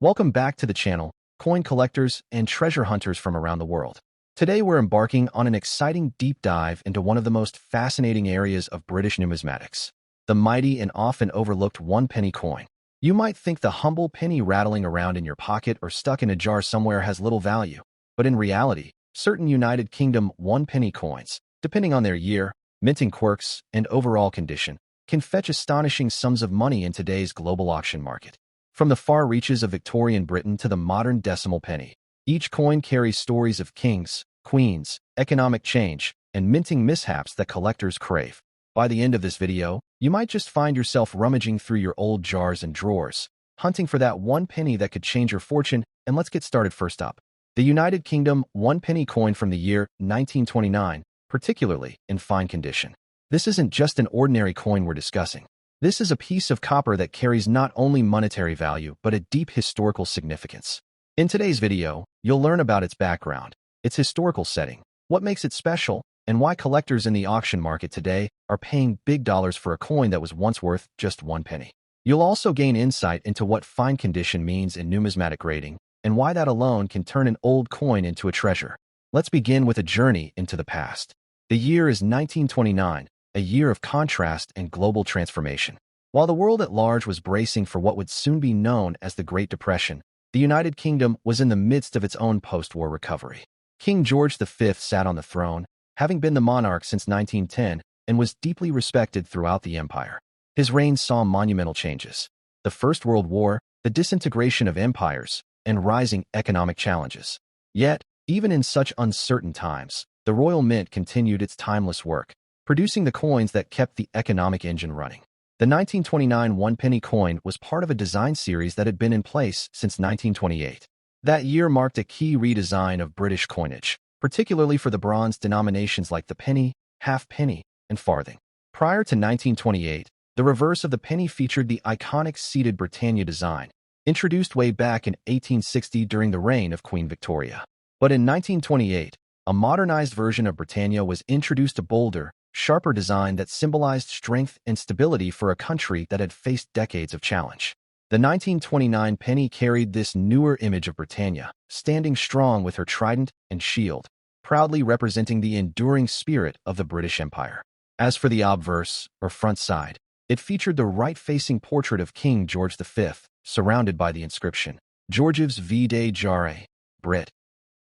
Welcome back to the channel, coin collectors and treasure hunters from around the world. Today we're embarking on an exciting deep dive into one of the most fascinating areas of British numismatics, the mighty and often overlooked one-penny coin. You might think the humble penny rattling around in your pocket or stuck in a jar somewhere has little value, but in reality, certain United Kingdom one-penny coins, depending on their year, minting quirks, and overall condition, can fetch astonishing sums of money in today's global auction market. From the far reaches of Victorian Britain to the modern decimal penny, each coin carries stories of kings, queens, economic change, and minting mishaps that collectors crave. By the end of this video, you might just find yourself rummaging through your old jars and drawers, hunting for that one penny that could change your fortune. And let's get started. First up, the United Kingdom one penny coin from the year 1929, particularly in fine condition. This isn't just an ordinary coin we're discussing. This is a piece of copper that carries not only monetary value but a deep historical significance. In today's video, you'll learn about its background, its historical setting, what makes it special, and why collectors in the auction market today are paying big dollars for a coin that was once worth just one penny. You'll also gain insight into what fine condition means in numismatic grading and why that alone can turn an old coin into a treasure. Let's begin with a journey into the past. The year is 1929. A year of contrast and global transformation. While the world at large was bracing for what would soon be known as the Great Depression, the United Kingdom was in the midst of its own post-war recovery. King George V sat on the throne, having been the monarch since 1910, and was deeply respected throughout the empire. His reign saw monumental changes: the First World War, the disintegration of empires, and rising economic challenges. Yet, even in such uncertain times, the Royal Mint continued its timeless work, producing the coins that kept the economic engine running. The 1929 one-penny coin was part of a design series that had been in place since 1928. That year marked a key redesign of British coinage, particularly for the bronze denominations like the penny, halfpenny, and farthing. Prior to 1928, the reverse of the penny featured the iconic seated Britannia design, introduced way back in 1860 during the reign of Queen Victoria. But in 1928, a modernized version of Britannia was introduced, a bolder, sharper design that symbolized strength and stability for a country that had faced decades of challenge. The 1929 penny carried this newer image of Britannia, standing strong with her trident and shield, proudly representing the enduring spirit of the British Empire. As for the obverse, or front side, it featured the right-facing portrait of King George V, surrounded by the inscription, Georgievs Vide Jare, Brit,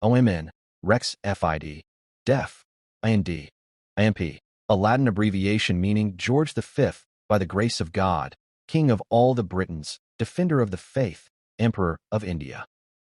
OMN, Rex Fid, Def, IND, IMP. A Latin abbreviation meaning George V, by the grace of God, King of all the Britons, Defender of the Faith, Emperor of India.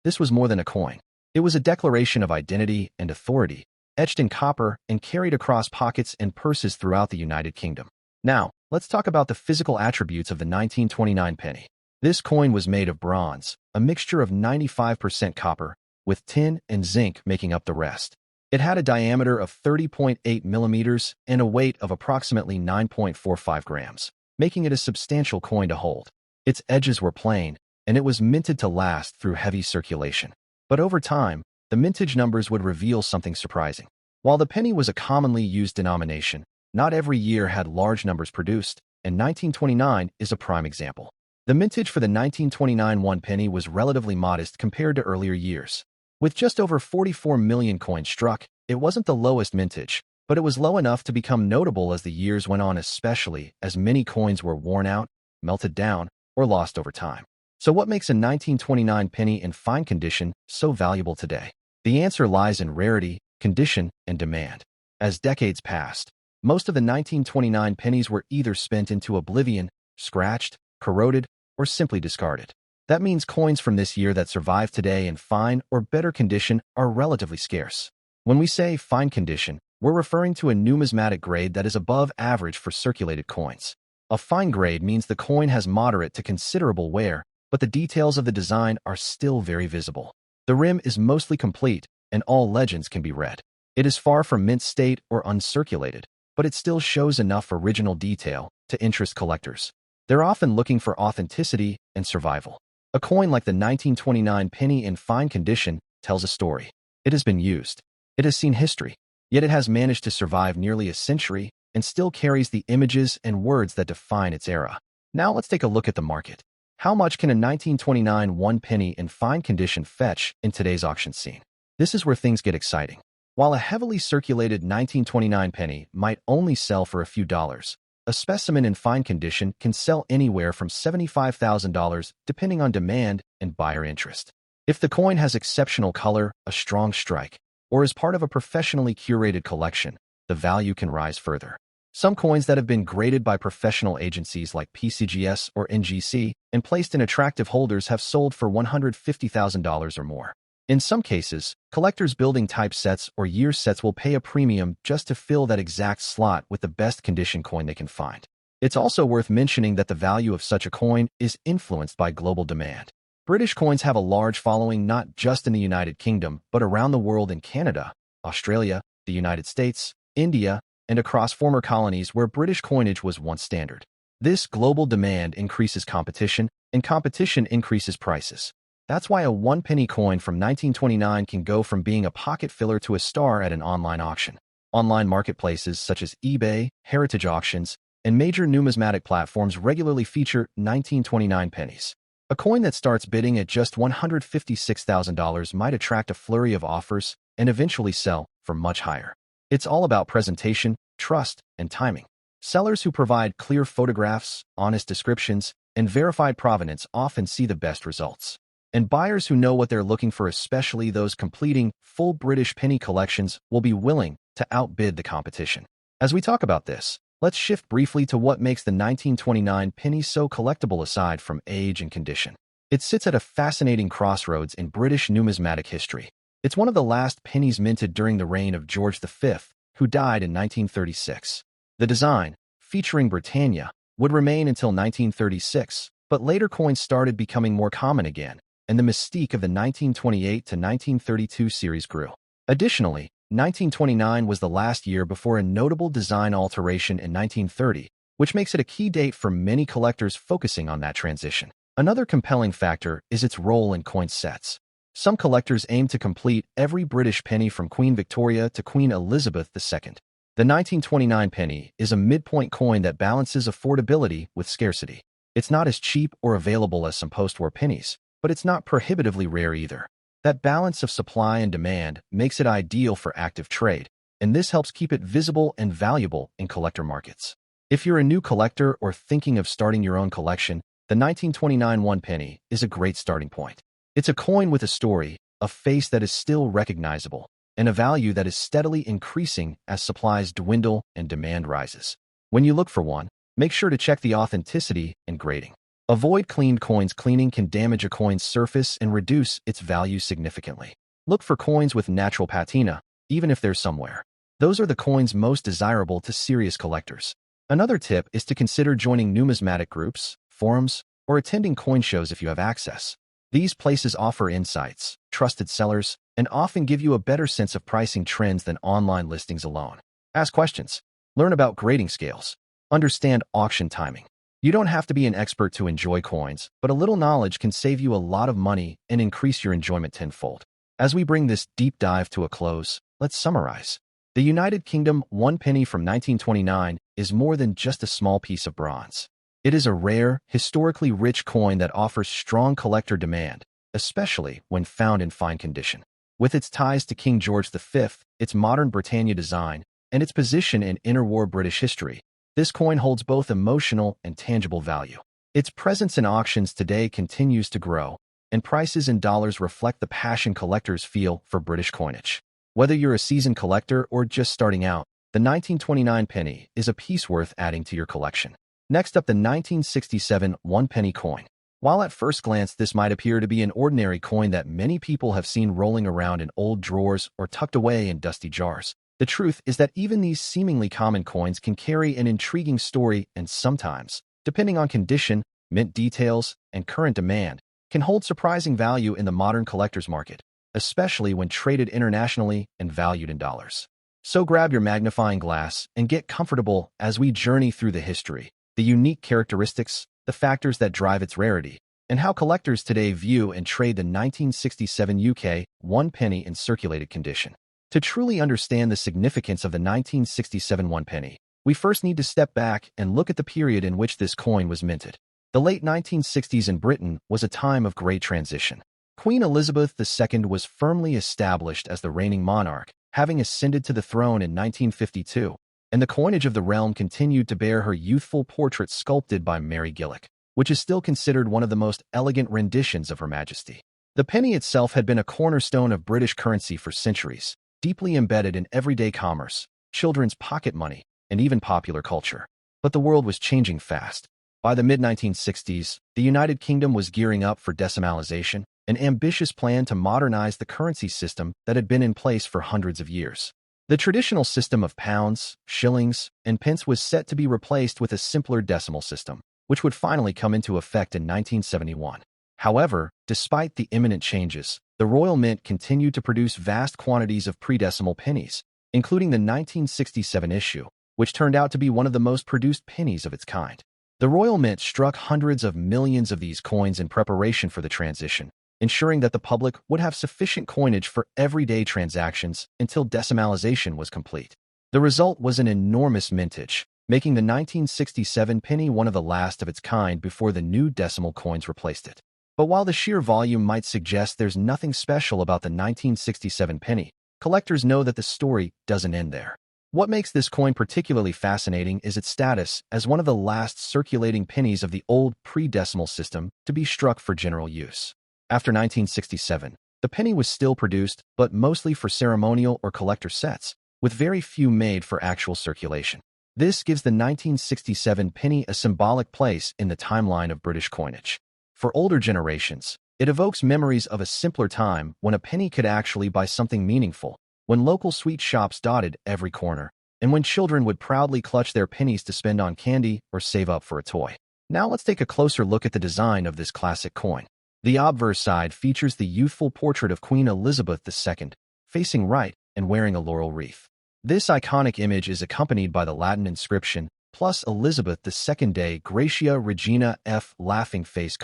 This was more than a coin. It was a declaration of identity and authority, etched in copper and carried across pockets and purses throughout the United Kingdom. Now, let's talk about the physical attributes of the 1929 penny. This coin was made of bronze, a mixture of 95% copper, with tin and zinc making up the rest. It had a diameter of 30.8 millimeters and a weight of approximately 9.45 grams, making it a substantial coin to hold. Its edges were plain, and it was minted to last through heavy circulation. But over time, the mintage numbers would reveal something surprising. While the penny was a commonly used denomination, not every year had large numbers produced, and 1929 is a prime example. The mintage for the 1929 one penny was relatively modest compared to earlier years. With just over 44 million coins struck, it wasn't the lowest mintage, but it was low enough to become notable as the years went on, especially as many coins were worn out, melted down, or lost over time. So what makes a 1929 penny in fine condition so valuable today? The answer lies in rarity, condition, and demand. As decades passed, most of the 1929 pennies were either spent into oblivion, scratched, corroded, or simply discarded. That means coins from this year that survive today in fine or better condition are relatively scarce. When we say fine condition, we're referring to a numismatic grade that is above average for circulated coins. A fine grade means the coin has moderate to considerable wear, but the details of the design are still very visible. The rim is mostly complete, and all legends can be read. It is far from mint state or uncirculated, but it still shows enough original detail to interest collectors. They're often looking for authenticity and survival. A coin like the 1929 penny in fine condition tells a story. It has been used. It has seen history. Yet it has managed to survive nearly a century and still carries the images and words that define its era. Now let's take a look at the market. How much can a 1929 one penny in fine condition fetch in today's auction scene? This is where things get exciting. While a heavily circulated 1929 penny might only sell for a few dollars, a specimen in fine condition can sell anywhere from $75,000 depending on demand and buyer interest. If the coin has exceptional color, a strong strike, or is part of a professionally curated collection, the value can rise further. Some coins that have been graded by professional agencies like PCGS or NGC and placed in attractive holders have sold for $150,000 or more. In some cases, collectors building type sets or year sets will pay a premium just to fill that exact slot with the best condition coin they can find. It's also worth mentioning that the value of such a coin is influenced by global demand. British coins have a large following not just in the United Kingdom, but around the world in Canada, Australia, the United States, India, and across former colonies where British coinage was once standard. This global demand increases competition, and competition increases prices. That's why a one-penny coin from 1929 can go from being a pocket filler to a star at an online auction. Online marketplaces such as eBay, heritage auctions, and major numismatic platforms regularly feature 1929 pennies. A coin that starts bidding at just $156,000 might attract a flurry of offers and eventually sell for much higher. It's all about presentation, trust, and timing. Sellers who provide clear photographs, honest descriptions, and verified provenance often see the best results. And buyers who know what they're looking for, especially those completing full British penny collections, will be willing to outbid the competition. As we talk about this, let's shift briefly to what makes the 1929 penny so collectible aside from age and condition. It sits at a fascinating crossroads in British numismatic history. It's one of the last pennies minted during the reign of George V, who died in 1936. The design, featuring Britannia, would remain until 1936, but later coins started becoming more common again, and the mystique of the 1928 to 1932 series grew. Additionally, 1929 was the last year before a notable design alteration in 1930, which makes it a key date for many collectors focusing on that transition. Another compelling factor is its role in coin sets. Some collectors aim to complete every British penny from Queen Victoria to Queen Elizabeth II. The 1929 penny is a midpoint coin that balances affordability with scarcity. It's not as cheap or available as some post-war pennies, but it's not prohibitively rare either. That balance of supply and demand makes it ideal for active trade, and this helps keep it visible and valuable in collector markets. If you're a new collector or thinking of starting your own collection, the 1929 one penny is a great starting point. It's a coin with a story, a face that is still recognizable, and a value that is steadily increasing as supplies dwindle and demand rises. When you look for one, make sure to check the authenticity and grading. Avoid cleaned coins. Cleaning can damage a coin's surface and reduce its value significantly. Look for coins with natural patina, even if they're somewhere. Those are the coins most desirable to serious collectors. Another tip is to consider joining numismatic groups, forums, or attending coin shows if you have access. These places offer insights, trusted sellers, and often give you a better sense of pricing trends than online listings alone. Ask questions. Learn about grading scales. Understand auction timing. You don't have to be an expert to enjoy coins, but a little knowledge can save you a lot of money and increase your enjoyment tenfold. As we bring this deep dive to a close, let's summarize. The United Kingdom one penny from 1929 is more than just a small piece of bronze. It is a rare, historically rich coin that offers strong collector demand, especially when found in fine condition. With its ties to King George V, its modern Britannia design, and its position in interwar British history, this coin holds both emotional and tangible value. Its presence in auctions today continues to grow, and prices in dollars reflect the passion collectors feel for British coinage. Whether you're a seasoned collector or just starting out, the 1929 penny is a piece worth adding to your collection. Next up, the 1967 one penny coin. While at first glance this might appear to be an ordinary coin that many people have seen rolling around in old drawers or tucked away in dusty jars, the truth is that even these seemingly common coins can carry an intriguing story and sometimes, depending on condition, mint details, and current demand, can hold surprising value in the modern collector's market, especially when traded internationally and valued in dollars. So grab your magnifying glass and get comfortable as we journey through the history, the unique characteristics, the factors that drive its rarity, and how collectors today view and trade the 1967 UK one penny in circulated condition. To truly understand the significance of the 1967 one penny, we first need to step back and look at the period in which this coin was minted. The late 1960s in Britain was a time of great transition. Queen Elizabeth II was firmly established as the reigning monarch, having ascended to the throne in 1952, and the coinage of the realm continued to bear her youthful portrait sculpted by Mary Gillick, which is still considered one of the most elegant renditions of Her Majesty. The penny itself had been a cornerstone of British currency for centuries, deeply embedded in everyday commerce, children's pocket money, and even popular culture. But the world was changing fast. By the mid-1960s, the United Kingdom was gearing up for decimalization, an ambitious plan to modernize the currency system that had been in place for hundreds of years. The traditional system of pounds, shillings, and pence was set to be replaced with a simpler decimal system, which would finally come into effect in 1971. However, despite the imminent changes, the Royal Mint continued to produce vast quantities of pre-decimal pennies, including the 1967 issue, which turned out to be one of the most produced pennies of its kind. The Royal Mint struck hundreds of millions of these coins in preparation for the transition, ensuring that the public would have sufficient coinage for everyday transactions until decimalization was complete. The result was an enormous mintage, making the 1967 penny one of the last of its kind before the new decimal coins replaced it. But while the sheer volume might suggest there's nothing special about the 1967 penny, collectors know that the story doesn't end there. What makes this coin particularly fascinating is its status as one of the last circulating pennies of the old pre-decimal system to be struck for general use. After 1967, the penny was still produced, but mostly for ceremonial or collector sets, with very few made for actual circulation. This gives the 1967 penny a symbolic place in the timeline of British coinage. For older generations, it evokes memories of a simpler time when a penny could actually buy something meaningful, when local sweet shops dotted every corner, and when children would proudly clutch their pennies to spend on candy or save up for a toy. Now let's take a closer look at the design of this classic coin. The obverse side features the youthful portrait of Queen Elizabeth II, facing right and wearing a laurel wreath. This iconic image is accompanied by the Latin inscription, plus Elizabeth II Dei Gratia Regina F. laughing face :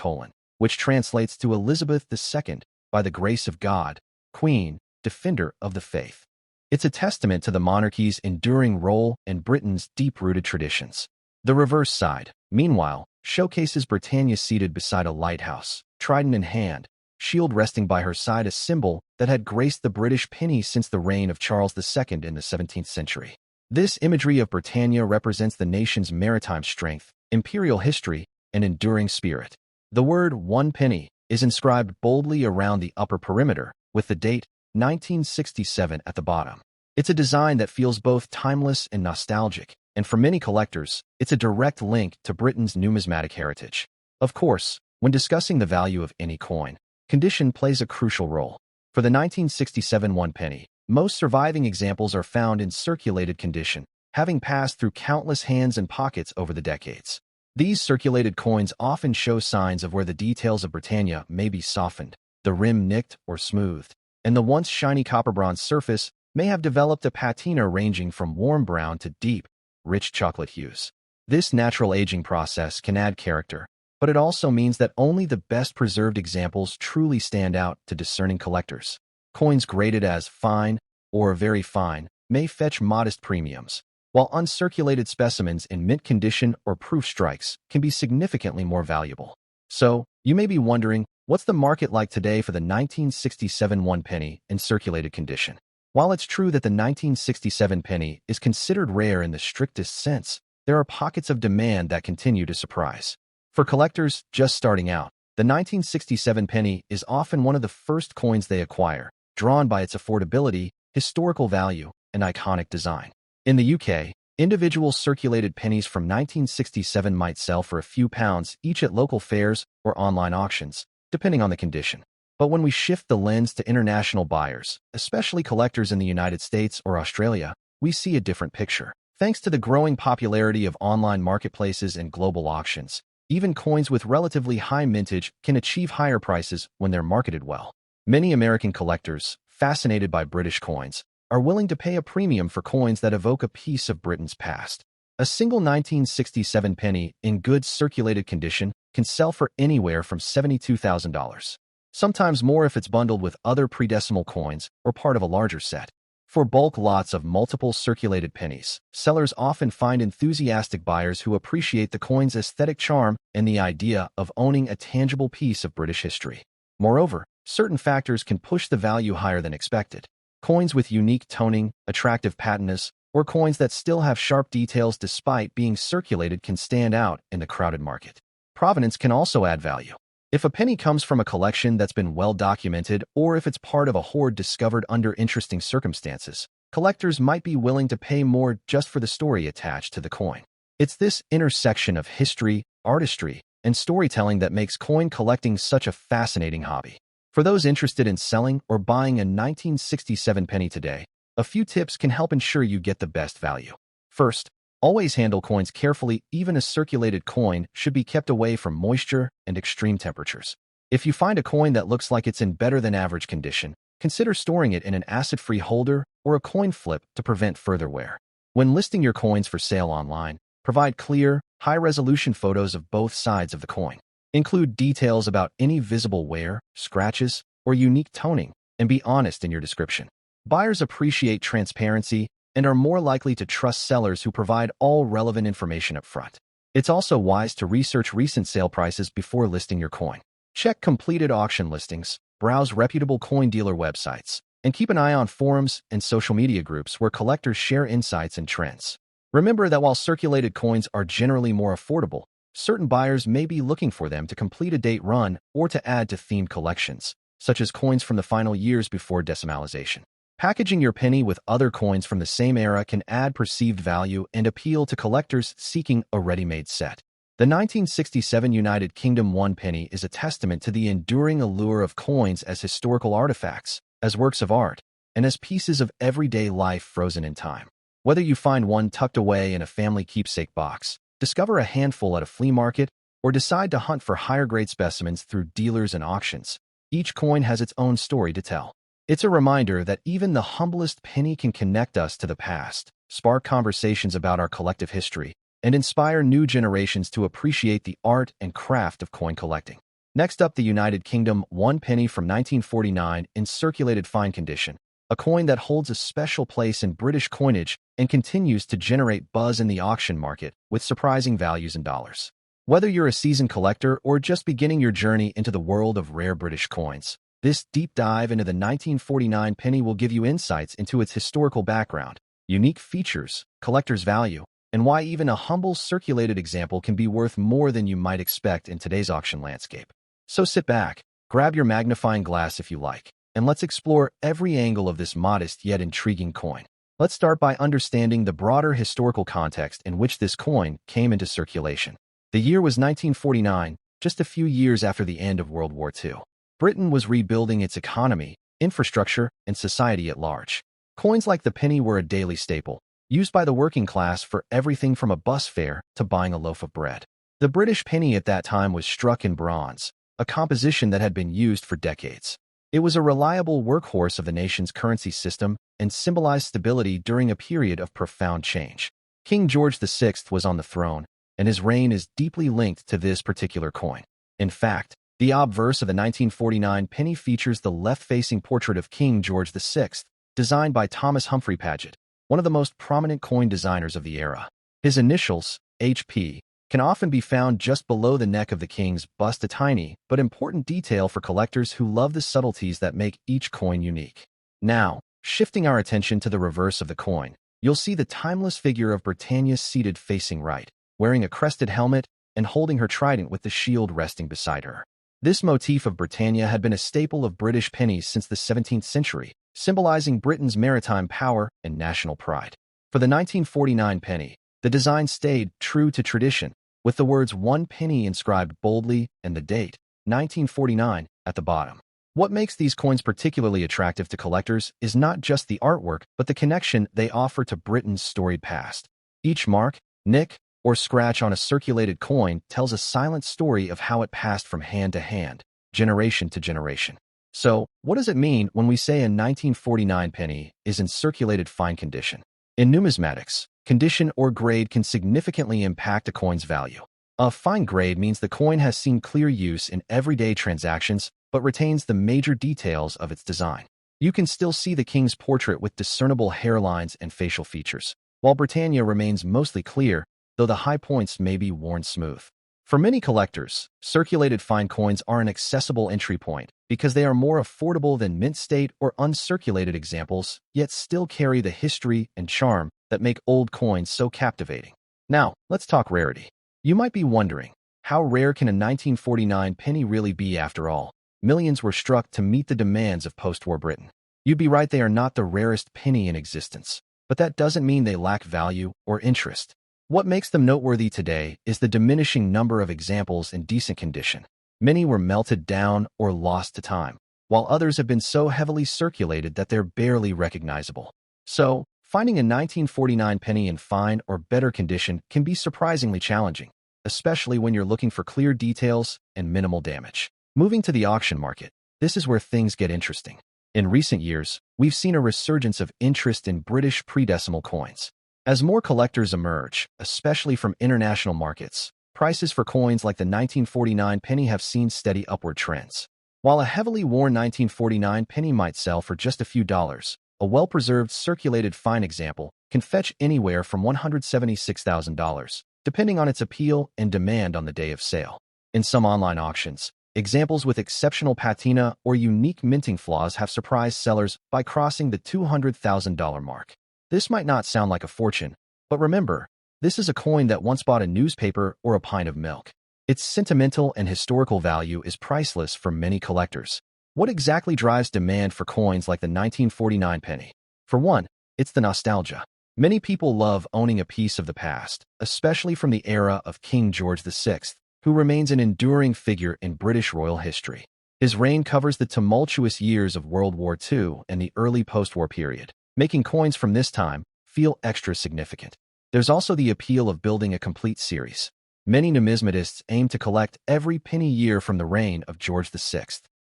which translates to Elizabeth II, by the grace of God, Queen, Defender of the Faith. It's a testament to the monarchy's enduring role and Britain's deep-rooted traditions. The reverse side, meanwhile, showcases Britannia seated beside a lighthouse, trident in hand, shield resting by her side, a symbol that had graced the British penny since the reign of Charles II in the 17th century. This imagery of Britannia represents the nation's maritime strength, imperial history, and enduring spirit. The word "one penny" is inscribed boldly around the upper perimeter, with the date 1967 at the bottom. It's a design that feels both timeless and nostalgic, and for many collectors, it's a direct link to Britain's numismatic heritage. Of course, when discussing the value of any coin, condition plays a crucial role. For the 1967 one penny, most surviving examples are found in circulated condition, having passed through countless hands and pockets over the decades. These circulated coins often show signs of where the details of Britannia may be softened, the rim nicked or smoothed, and the once shiny copper bronze surface may have developed a patina ranging from warm brown to deep, rich chocolate hues. This natural aging process can add character, but it also means that only the best preserved examples truly stand out to discerning collectors. Coins graded as fine or very fine may fetch modest premiums, while uncirculated specimens in mint condition or proof strikes can be significantly more valuable. So, you may be wondering, what's the market like today for the 1967 one penny in circulated condition? While it's true that the 1967 penny is considered rare in the strictest sense, there are pockets of demand that continue to surprise. For collectors just starting out, the 1967 penny is often one of the first coins they acquire, drawn by its affordability, historical value, and iconic design. In the UK, individual circulated pennies from 1967 might sell for a few pounds each at local fairs or online auctions, depending on the condition. But when we shift the lens to international buyers, especially collectors in the United States or Australia, we see a different picture. Thanks to the growing popularity of online marketplaces and global auctions, even coins with relatively high mintage can achieve higher prices when they're marketed well. Many American collectors, fascinated by British coins, are willing to pay a premium for coins that evoke a piece of Britain's past. A single 1967 penny in good circulated condition can sell for anywhere from $72,000. Sometimes more if it's bundled with other pre-decimal coins or part of a larger set. For bulk lots of multiple circulated pennies, sellers often find enthusiastic buyers who appreciate the coin's aesthetic charm and the idea of owning a tangible piece of British history. Moreover, certain factors can push the value higher than expected. Coins with unique toning, attractive patinas, or coins that still have sharp details despite being circulated can stand out in the crowded market. Provenance can also add value. If a penny comes from a collection that's been well documented, or if it's part of a hoard discovered under interesting circumstances, collectors might be willing to pay more just for the story attached to the coin. It's this intersection of history, artistry, and storytelling that makes coin collecting such a fascinating hobby. For those interested in selling or buying a 1967 penny today, a few tips can help ensure you get the best value. First, always handle coins carefully. Even a circulated coin should be kept away from moisture and extreme temperatures. If you find a coin that looks like it's in better than average condition, consider storing it in an acid-free holder or a coin flip to prevent further wear. When listing your coins for sale online, provide clear, high-resolution photos of both sides of the coin. Include details about any visible wear, scratches, or unique toning, and be honest in your description. Buyers appreciate transparency and are more likely to trust sellers who provide all relevant information up front. It's also wise to research recent sale prices before listing your coin. Check completed auction listings, browse reputable coin dealer websites, and keep an eye on forums and social media groups where collectors share insights and trends. Remember that while circulated coins are generally more affordable, certain buyers may be looking for them to complete a date run or to add to themed collections, such as coins from the final years before decimalization. Packaging your penny with other coins from the same era can add perceived value and appeal to collectors seeking a ready-made set. The 1967 United Kingdom 1 penny is a testament to the enduring allure of coins as historical artifacts, as works of art, and as pieces of everyday life frozen in time. Whether you find one tucked away in a family keepsake box, discover a handful at a flea market, or decide to hunt for higher-grade specimens through dealers and auctions, each coin has its own story to tell. It's a reminder that even the humblest penny can connect us to the past, spark conversations about our collective history, and inspire new generations to appreciate the art and craft of coin collecting. Next up, the United Kingdom 1 penny from 1949 in circulated fine condition, a coin that holds a special place in British coinage and continues to generate buzz in the auction market with surprising values in dollars. Whether you're a seasoned collector or just beginning your journey into the world of rare British coins, this deep dive into the 1949 penny will give you insights into its historical background, unique features, collector's value, and why even a humble circulated example can be worth more than you might expect in today's auction landscape. So sit back, grab your magnifying glass if you like, and let's explore every angle of this modest yet intriguing coin. Let's start by understanding the broader historical context in which this coin came into circulation. The year was 1949, just a few years after the end of World War II. Britain was rebuilding its economy, infrastructure, and society at large. Coins like the penny were a daily staple, used by the working class for everything from a bus fare to buying a loaf of bread. The British penny at that time was struck in bronze, a composition that had been used for decades. It was a reliable workhorse of the nation's currency system and symbolized stability during a period of profound change. King George VI was on the throne, and his reign is deeply linked to this particular coin. In fact, the obverse of the 1949 penny features the left-facing portrait of King George VI, designed by Thomas Humphrey Paget, one of the most prominent coin designers of the era. His initials, HP, can often be found just below the neck of the king's bust, a tiny but important detail for collectors who love the subtleties that make each coin unique. Now, shifting our attention to the reverse of the coin, you'll see the timeless figure of Britannia seated facing right, wearing a crested helmet and holding her trident with the shield resting beside her. This motif of Britannia had been a staple of British pennies since the 17th century, symbolizing Britain's maritime power and national pride. For the 1949 penny, the design stayed true to tradition, with the words 1 penny inscribed boldly and the date, 1949, at the bottom. What makes these coins particularly attractive to collectors is not just the artwork, but the connection they offer to Britain's storied past. Each mark, nick, or scratch on a circulated coin tells a silent story of how it passed from hand to hand, generation to generation. So, what does it mean when we say a 1949 penny is in circulated fine condition? In numismatics, condition or grade can significantly impact a coin's value. A fine grade means the coin has seen clear use in everyday transactions but retains the major details of its design. You can still see the king's portrait with discernible hairlines and facial features, while Britannia remains mostly clear, though the high points may be worn smooth. For many collectors, circulated fine coins are an accessible entry point because they are more affordable than mint state or uncirculated examples, yet still carry the history and charm that make old coins so captivating. Now, let's talk rarity. You might be wondering, how rare can a 1949 penny really be after all? Millions were struck to meet the demands of post-war Britain. You'd be right, they are not the rarest penny in existence, but that doesn't mean they lack value or interest. What makes them noteworthy today is the diminishing number of examples in decent condition. Many were melted down or lost to time, while others have been so heavily circulated that they're barely recognizable. So, finding a 1949 penny in fine or better condition can be surprisingly challenging, especially when you're looking for clear details and minimal damage. Moving to the auction market, this is where things get interesting. In recent years, we've seen a resurgence of interest in British pre-decimal coins. As more collectors emerge, especially from international markets, prices for coins like the 1949 penny have seen steady upward trends. While a heavily worn 1949 penny might sell for just a few dollars, a well-preserved circulated fine example can fetch anywhere from $176,000, depending on its appeal and demand on the day of sale. In some online auctions, examples with exceptional patina or unique minting flaws have surprised sellers by crossing the $200,000 mark. This might not sound like a fortune, but remember, this is a coin that once bought a newspaper or a pint of milk. Its sentimental and historical value is priceless for many collectors. What exactly drives demand for coins like the 1949 penny? For one, it's the nostalgia. Many people love owning a piece of the past, especially from the era of King George VI, who remains an enduring figure in British royal history. His reign covers the tumultuous years of World War II and the early post-war period, making coins from this time feel extra significant. There's also the appeal of building a complete series. Many numismatists aim to collect every penny year from the reign of George VI.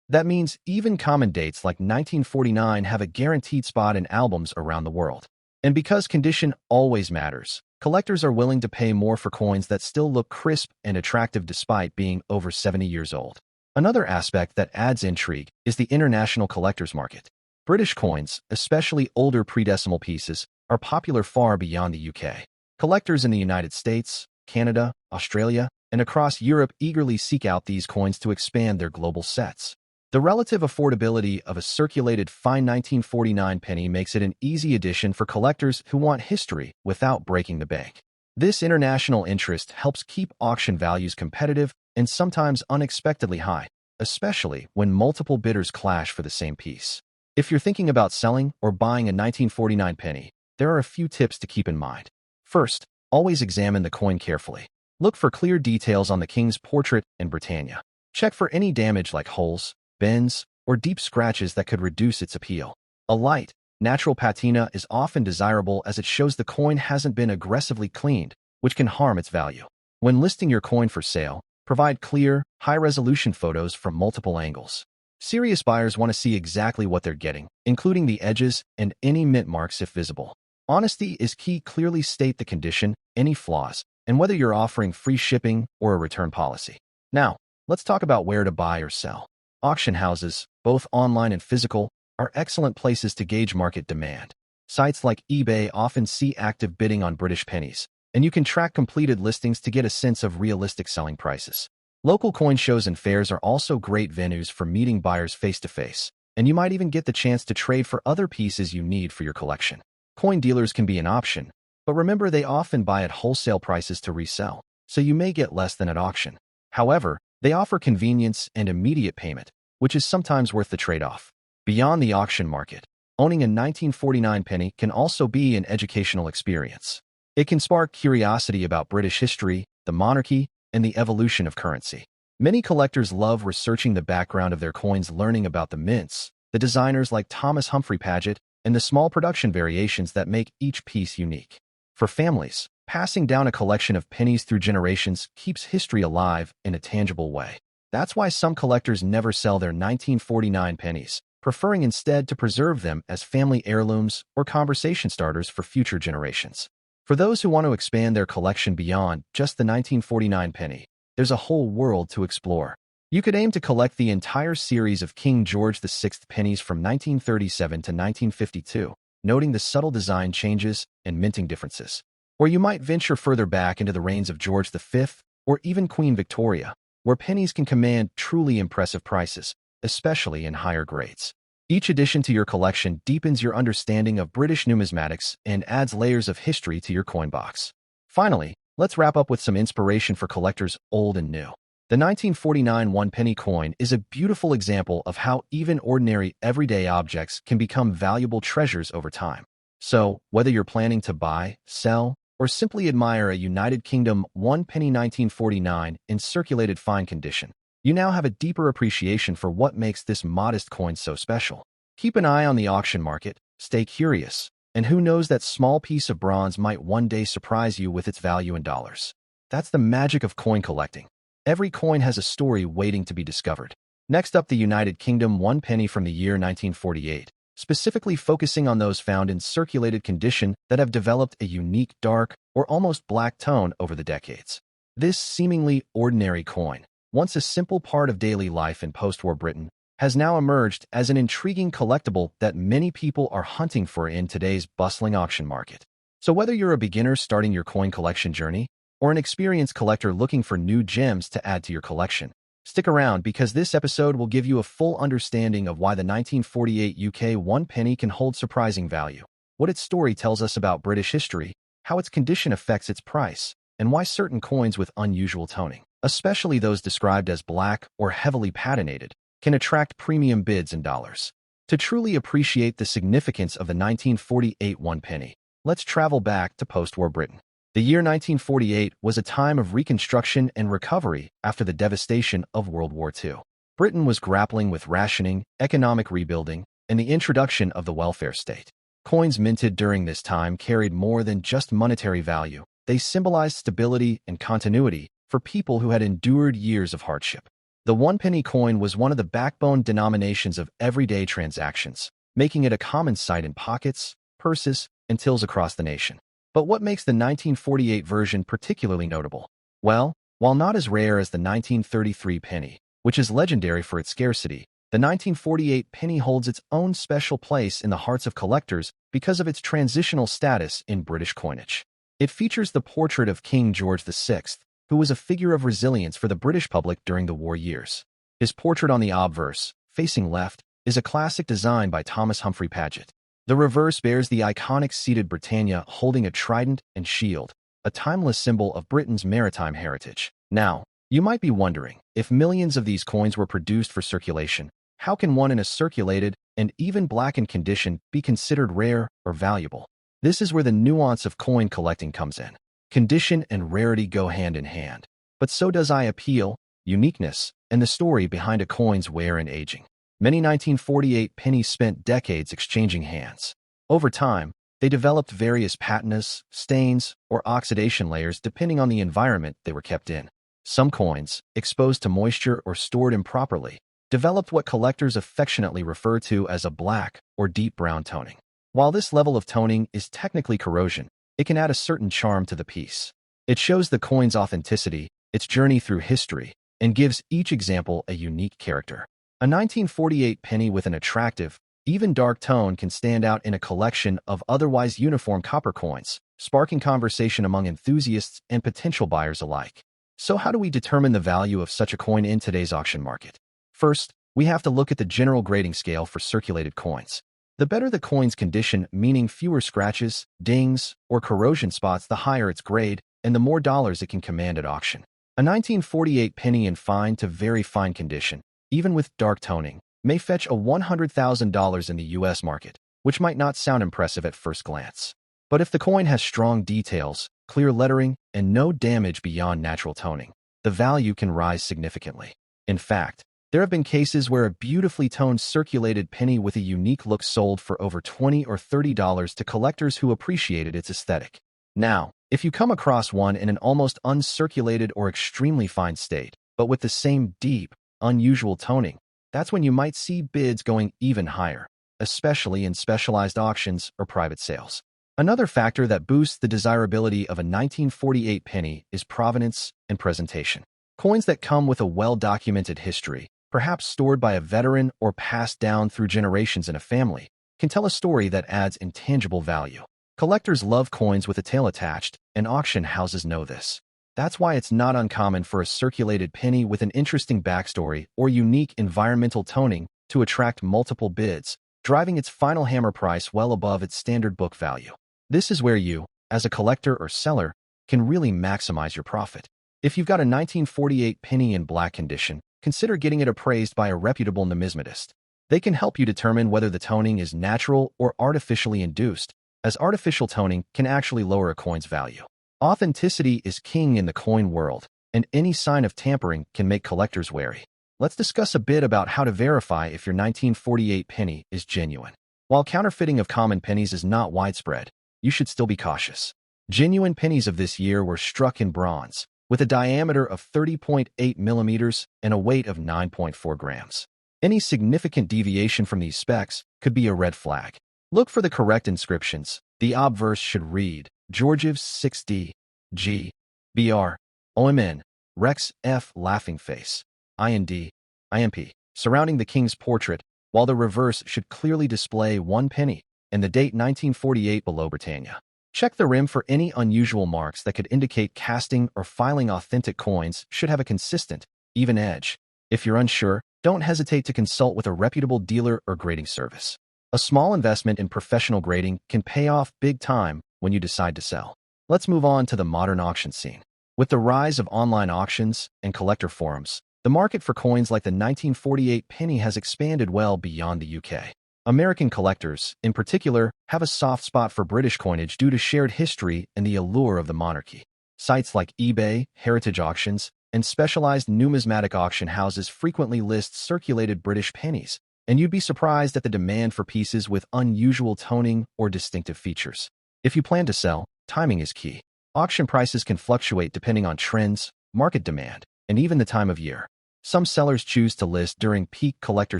That means even common dates like 1949 have a guaranteed spot in albums around the world. And because condition always matters, collectors are willing to pay more for coins that still look crisp and attractive despite being over 70 years old. Another aspect that adds intrigue is the international collectors market. British coins, especially older pre-decimal pieces, are popular far beyond the UK. Collectors in the United States, Canada, Australia, and across Europe eagerly seek out these coins to expand their global sets. The relative affordability of a circulated fine 1949 penny makes it an easy addition for collectors who want history without breaking the bank. This international interest helps keep auction values competitive and sometimes unexpectedly high, especially when multiple bidders clash for the same piece. If you're thinking about selling or buying a 1949 penny, there are a few tips to keep in mind. First, always examine the coin carefully. Look for clear details on the king's portrait and Britannia. Check for any damage like holes, bends, or deep scratches that could reduce its appeal. A light, natural patina is often desirable as it shows the coin hasn't been aggressively cleaned, which can harm its value. When listing your coin for sale, provide clear, high-resolution photos from multiple angles. Serious buyers want to see exactly what they're getting, including the edges and any mint marks if visible. Honesty is key. Clearly state the condition, any flaws, and whether you're offering free shipping or a return policy. Now, let's talk about where to buy or sell. Auction houses, both online and physical, are excellent places to gauge market demand. Sites like eBay often see active bidding on British pennies, and you can track completed listings to get a sense of realistic selling prices. Local coin shows and fairs are also great venues for meeting buyers face-to-face, and you might even get the chance to trade for other pieces you need for your collection. Coin dealers can be an option, but remember they often buy at wholesale prices to resell, so you may get less than at auction. However, they offer convenience and immediate payment, which is sometimes worth the trade-off. Beyond the auction market, owning a 1949 penny can also be an educational experience. It can spark curiosity about British history, the monarchy, and the evolution of currency. Many collectors love researching the background of their coins, learning about the mints, the designers like Thomas Humphrey Paget, and the small production variations that make each piece unique. For families, passing down a collection of pennies through generations keeps history alive in a tangible way. That's why some collectors never sell their 1949 pennies, preferring instead to preserve them as family heirlooms or conversation starters for future generations. For those who want to expand their collection beyond just the 1949 penny, there's a whole world to explore. You could aim to collect the entire series of King George VI pennies from 1937 to 1952, noting the subtle design changes and minting differences. Or you might venture further back into the reigns of George V or even Queen Victoria, where pennies can command truly impressive prices, especially in higher grades. Each addition to your collection deepens your understanding of British numismatics and adds layers of history to your coin box. Finally, let's wrap up with some inspiration for collectors old and new. The 1949 one-penny coin is a beautiful example of how even ordinary everyday objects can become valuable treasures over time. So, whether you're planning to buy, sell, or simply admire a United Kingdom one-penny 1949 in circulated fine condition, you now have a deeper appreciation for what makes this modest coin so special. Keep an eye on the auction market, stay curious, and who knows, that small piece of bronze might one day surprise you with its value in dollars. That's the magic of coin collecting. Every coin has a story waiting to be discovered. Next up, the United Kingdom one penny from the year 1948, specifically focusing on those found in circulated condition that have developed a unique dark or almost black tone over the decades. This seemingly ordinary coin, once a simple part of daily life in post-war Britain, has now emerged as an intriguing collectible that many people are hunting for in today's bustling auction market. So whether you're a beginner starting your coin collection journey, or an experienced collector looking for new gems to add to your collection, stick around, because this episode will give you a full understanding of why the 1948 UK one penny can hold surprising value, what its story tells us about British history, how its condition affects its price, and why certain coins with unusual toning, especially those described as black or heavily patinated, can attract premium bids in dollars. To truly appreciate the significance of the 1948 one penny, let's travel back to post-war Britain. The year 1948 was a time of reconstruction and recovery after the devastation of World War II. Britain was grappling with rationing, economic rebuilding, and the introduction of the welfare state. Coins minted during this time carried more than just monetary value. They symbolized stability and continuity for people who had endured years of hardship. The one-penny coin was one of the backbone denominations of everyday transactions, making it a common sight in pockets, purses, and tills across the nation. But what makes the 1948 version particularly notable? Well, while not as rare as the 1933 penny, which is legendary for its scarcity, the 1948 penny holds its own special place in the hearts of collectors because of its transitional status in British coinage. It features the portrait of King George VI, who was a figure of resilience for the British public during the war years. His portrait on the obverse, facing left, is a classic design by Thomas Humphrey Paget. The reverse bears the iconic seated Britannia holding a trident and shield, a timeless symbol of Britain's maritime heritage. Now, you might be wondering, if millions of these coins were produced for circulation, how can one in a circulated and even blackened condition be considered rare or valuable? This is where the nuance of coin collecting comes in. Condition and rarity go hand in hand, but so does appeal, uniqueness, and the story behind a coin's wear and aging. Many 1948 pennies spent decades exchanging hands. Over time, they developed various patinas, stains, or oxidation layers depending on the environment they were kept in. Some coins, exposed to moisture or stored improperly, developed what collectors affectionately refer to as a black or deep brown toning. While this level of toning is technically corrosion, it can add a certain charm to the piece. It shows the coin's authenticity, its journey through history, and gives each example a unique character. A 1948 penny with an attractive, even dark tone can stand out in a collection of otherwise uniform copper coins, sparking conversation among enthusiasts and potential buyers alike. So how do we determine the value of such a coin in today's auction market? First, we have to look at the general grading scale for circulated coins. The better the coin's condition, meaning fewer scratches, dings, or corrosion spots, the higher its grade, and the more dollars it can command at auction. A 1948 penny in fine to very fine condition, even with dark toning, may fetch a $100,000 in the US market, which might not sound impressive at first glance. But if the coin has strong details, clear lettering, and no damage beyond natural toning, the value can rise significantly. In fact, there have been cases where a beautifully toned circulated penny with a unique look sold for over $20 or $30 to collectors who appreciated its aesthetic. Now, if you come across one in an almost uncirculated or extremely fine state, but with the same deep, unusual toning, that's when you might see bids going even higher, especially in specialized auctions or private sales. Another factor that boosts the desirability of a 1948 penny is provenance and presentation. Coins that come with a well-documented history, perhaps stored by a veteran or passed down through generations in a family, can tell a story that adds intangible value. Collectors love coins with a tail attached, and auction houses know this. That's why it's not uncommon for a circulated penny with an interesting backstory or unique environmental toning to attract multiple bids, driving its final hammer price well above its standard book value. This is where you, as a collector or seller, can really maximize your profit. If you've got a 1948 penny in black condition, consider getting it appraised by a reputable numismatist. They can help you determine whether the toning is natural or artificially induced, as artificial toning can actually lower a coin's value. Authenticity is king in the coin world, and any sign of tampering can make collectors wary. Let's discuss a bit about how to verify if your 1948 penny is genuine. While counterfeiting of common pennies is not widespread, you should still be cautious. Genuine pennies of this year were struck in bronze, with a diameter of 30.8 millimeters and a weight of 9.4 grams. Any significant deviation from these specs could be a red flag. Look for the correct inscriptions. The obverse should read, Georgiev's 6D, G, BR, OMN, Rex F laughing face, IND, IMP, surrounding the king's portrait, while the reverse should clearly display 1 penny and the date 1948 below Britannia. Check the rim for any unusual marks that could indicate casting or filing. Authentic coins should have a consistent, even edge. If you're unsure, don't hesitate to consult with a reputable dealer or grading service. A small investment in professional grading can pay off big time when you decide to sell. Let's move on to the modern auction scene. With the rise of online auctions and collector forums, the market for coins like the 1948 penny has expanded well beyond the UK. American collectors, in particular, have a soft spot for British coinage due to shared history and the allure of the monarchy. Sites like eBay, heritage auctions, and specialized numismatic auction houses frequently list circulated British pennies, and you'd be surprised at the demand for pieces with unusual toning or distinctive features. If you plan to sell, timing is key. Auction prices can fluctuate depending on trends, market demand, and even the time of year. Some sellers choose to list during peak collector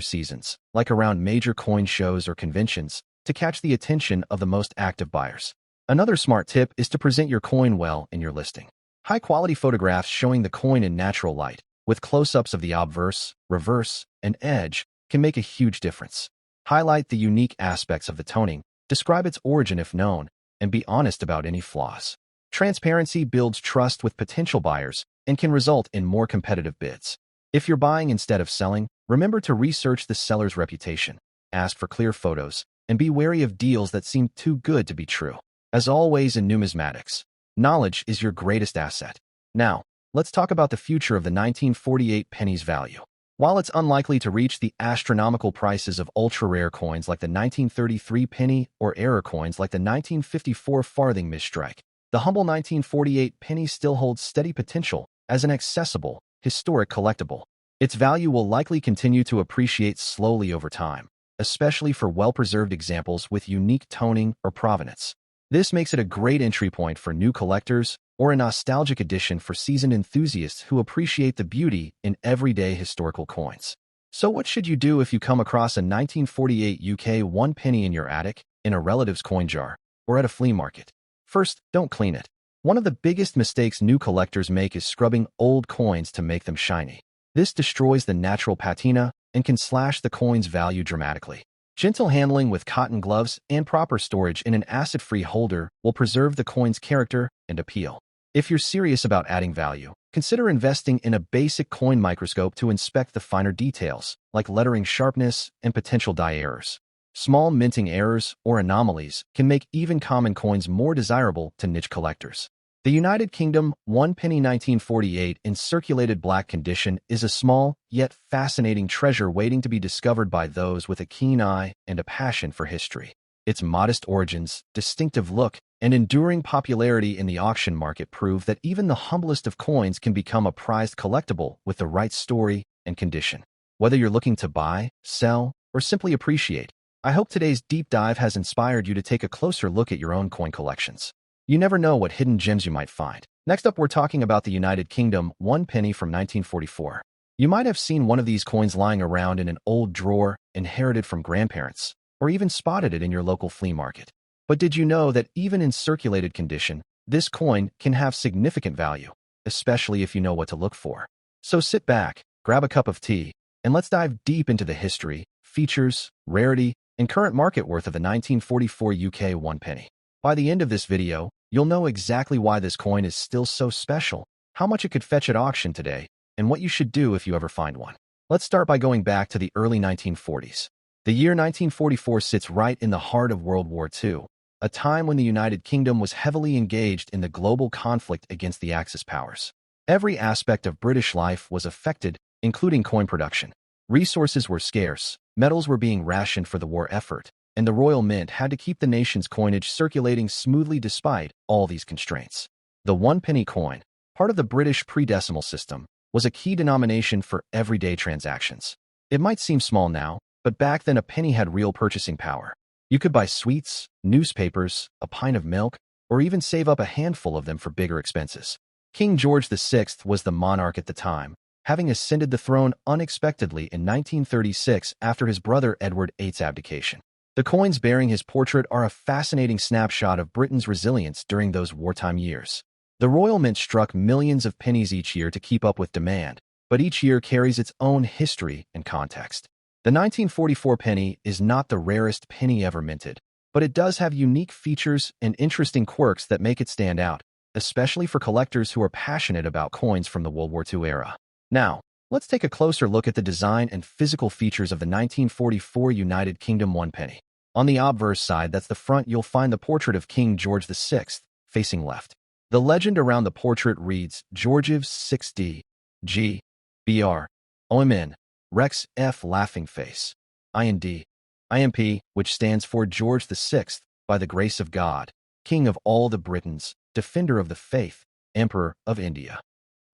seasons, like around major coin shows or conventions, to catch the attention of the most active buyers. Another smart tip is to present your coin well in your listing. High-quality photographs showing the coin in natural light, with close-ups of the obverse, reverse, and edge, can make a huge difference. Highlight the unique aspects of the toning, describe its origin if known, and be honest about any flaws. Transparency builds trust with potential buyers and can result in more competitive bids. If you're buying instead of selling, remember to research the seller's reputation, ask for clear photos, and be wary of deals that seem too good to be true. As always in numismatics, knowledge is your greatest asset. Now, let's talk about the future of the 1948 penny's value. While it's unlikely to reach the astronomical prices of ultra-rare coins like the 1933 penny or error coins like the 1954 farthing misstrike, the humble 1948 penny still holds steady potential as an accessible, historic collectible. Its value will likely continue to appreciate slowly over time, especially for well-preserved examples with unique toning or provenance. This makes it a great entry point for new collectors or a nostalgic addition for seasoned enthusiasts who appreciate the beauty in everyday historical coins. So what should you do if you come across a 1948 UK 1 penny in your attic, in a relative's coin jar, or at a flea market? First, don't clean it. One of the biggest mistakes new collectors make is scrubbing old coins to make them shiny. This destroys the natural patina and can slash the coin's value dramatically. Gentle handling with cotton gloves and proper storage in an acid-free holder will preserve the coin's character and appeal. If you're serious about adding value, consider investing in a basic coin microscope to inspect the finer details, like lettering sharpness and potential die errors. Small minting errors or anomalies can make even common coins more desirable to niche collectors. The United Kingdom 1 penny 1948 in circulated black condition is a small, yet fascinating treasure waiting to be discovered by those with a keen eye and a passion for history. Its modest origins, distinctive look, and enduring popularity in the auction market prove that even the humblest of coins can become a prized collectible with the right story and condition. Whether you're looking to buy, sell, or simply appreciate, I hope today's deep dive has inspired you to take a closer look at your own coin collections. You never know what hidden gems you might find. Next up, we're talking about the United Kingdom 1 penny from 1944. You might have seen one of these coins lying around in an old drawer, inherited from grandparents, or even spotted it in your local flea market. But did you know that even in circulated condition, this coin can have significant value, especially if you know what to look for? So sit back, grab a cup of tea, and let's dive deep into the history, features, rarity, and current market worth of the 1944 UK 1 penny. By the end of this video, you'll know exactly why this coin is still so special, how much it could fetch at auction today, and what you should do if you ever find one. Let's start by going back to the early 1940s. The year 1944 sits right in the heart of World War II, a time when the United Kingdom was heavily engaged in the global conflict against the Axis powers. Every aspect of British life was affected, including coin production. Resources were scarce, metals were being rationed for the war effort, and the Royal Mint had to keep the nation's coinage circulating smoothly despite all these constraints. The 1 penny coin, part of the British pre-decimal system, was a key denomination for everyday transactions. It might seem small now, but back then a penny had real purchasing power. You could buy sweets, newspapers, a pint of milk, or even save up a handful of them for bigger expenses. King George VI was the monarch at the time, having ascended the throne unexpectedly in 1936 after his brother Edward VIII's abdication. The coins bearing his portrait are a fascinating snapshot of Britain's resilience during those wartime years. The Royal Mint struck millions of pennies each year to keep up with demand, but each year carries its own history and context. The 1944 penny is not the rarest penny ever minted, but it does have unique features and interesting quirks that make it stand out, especially for collectors who are passionate about coins from the World War II era. Now, let's take a closer look at the design and physical features of the 1944 United Kingdom 1 penny. On the obverse side, that's the front, you'll find the portrait of King George VI, facing left. The legend around the portrait reads, Georgiv 6D, G, BR, OMN, Rex F laughing face, IND, IMP, which stands for George VI, by the grace of God, King of all the Britons, Defender of the Faith, Emperor of India.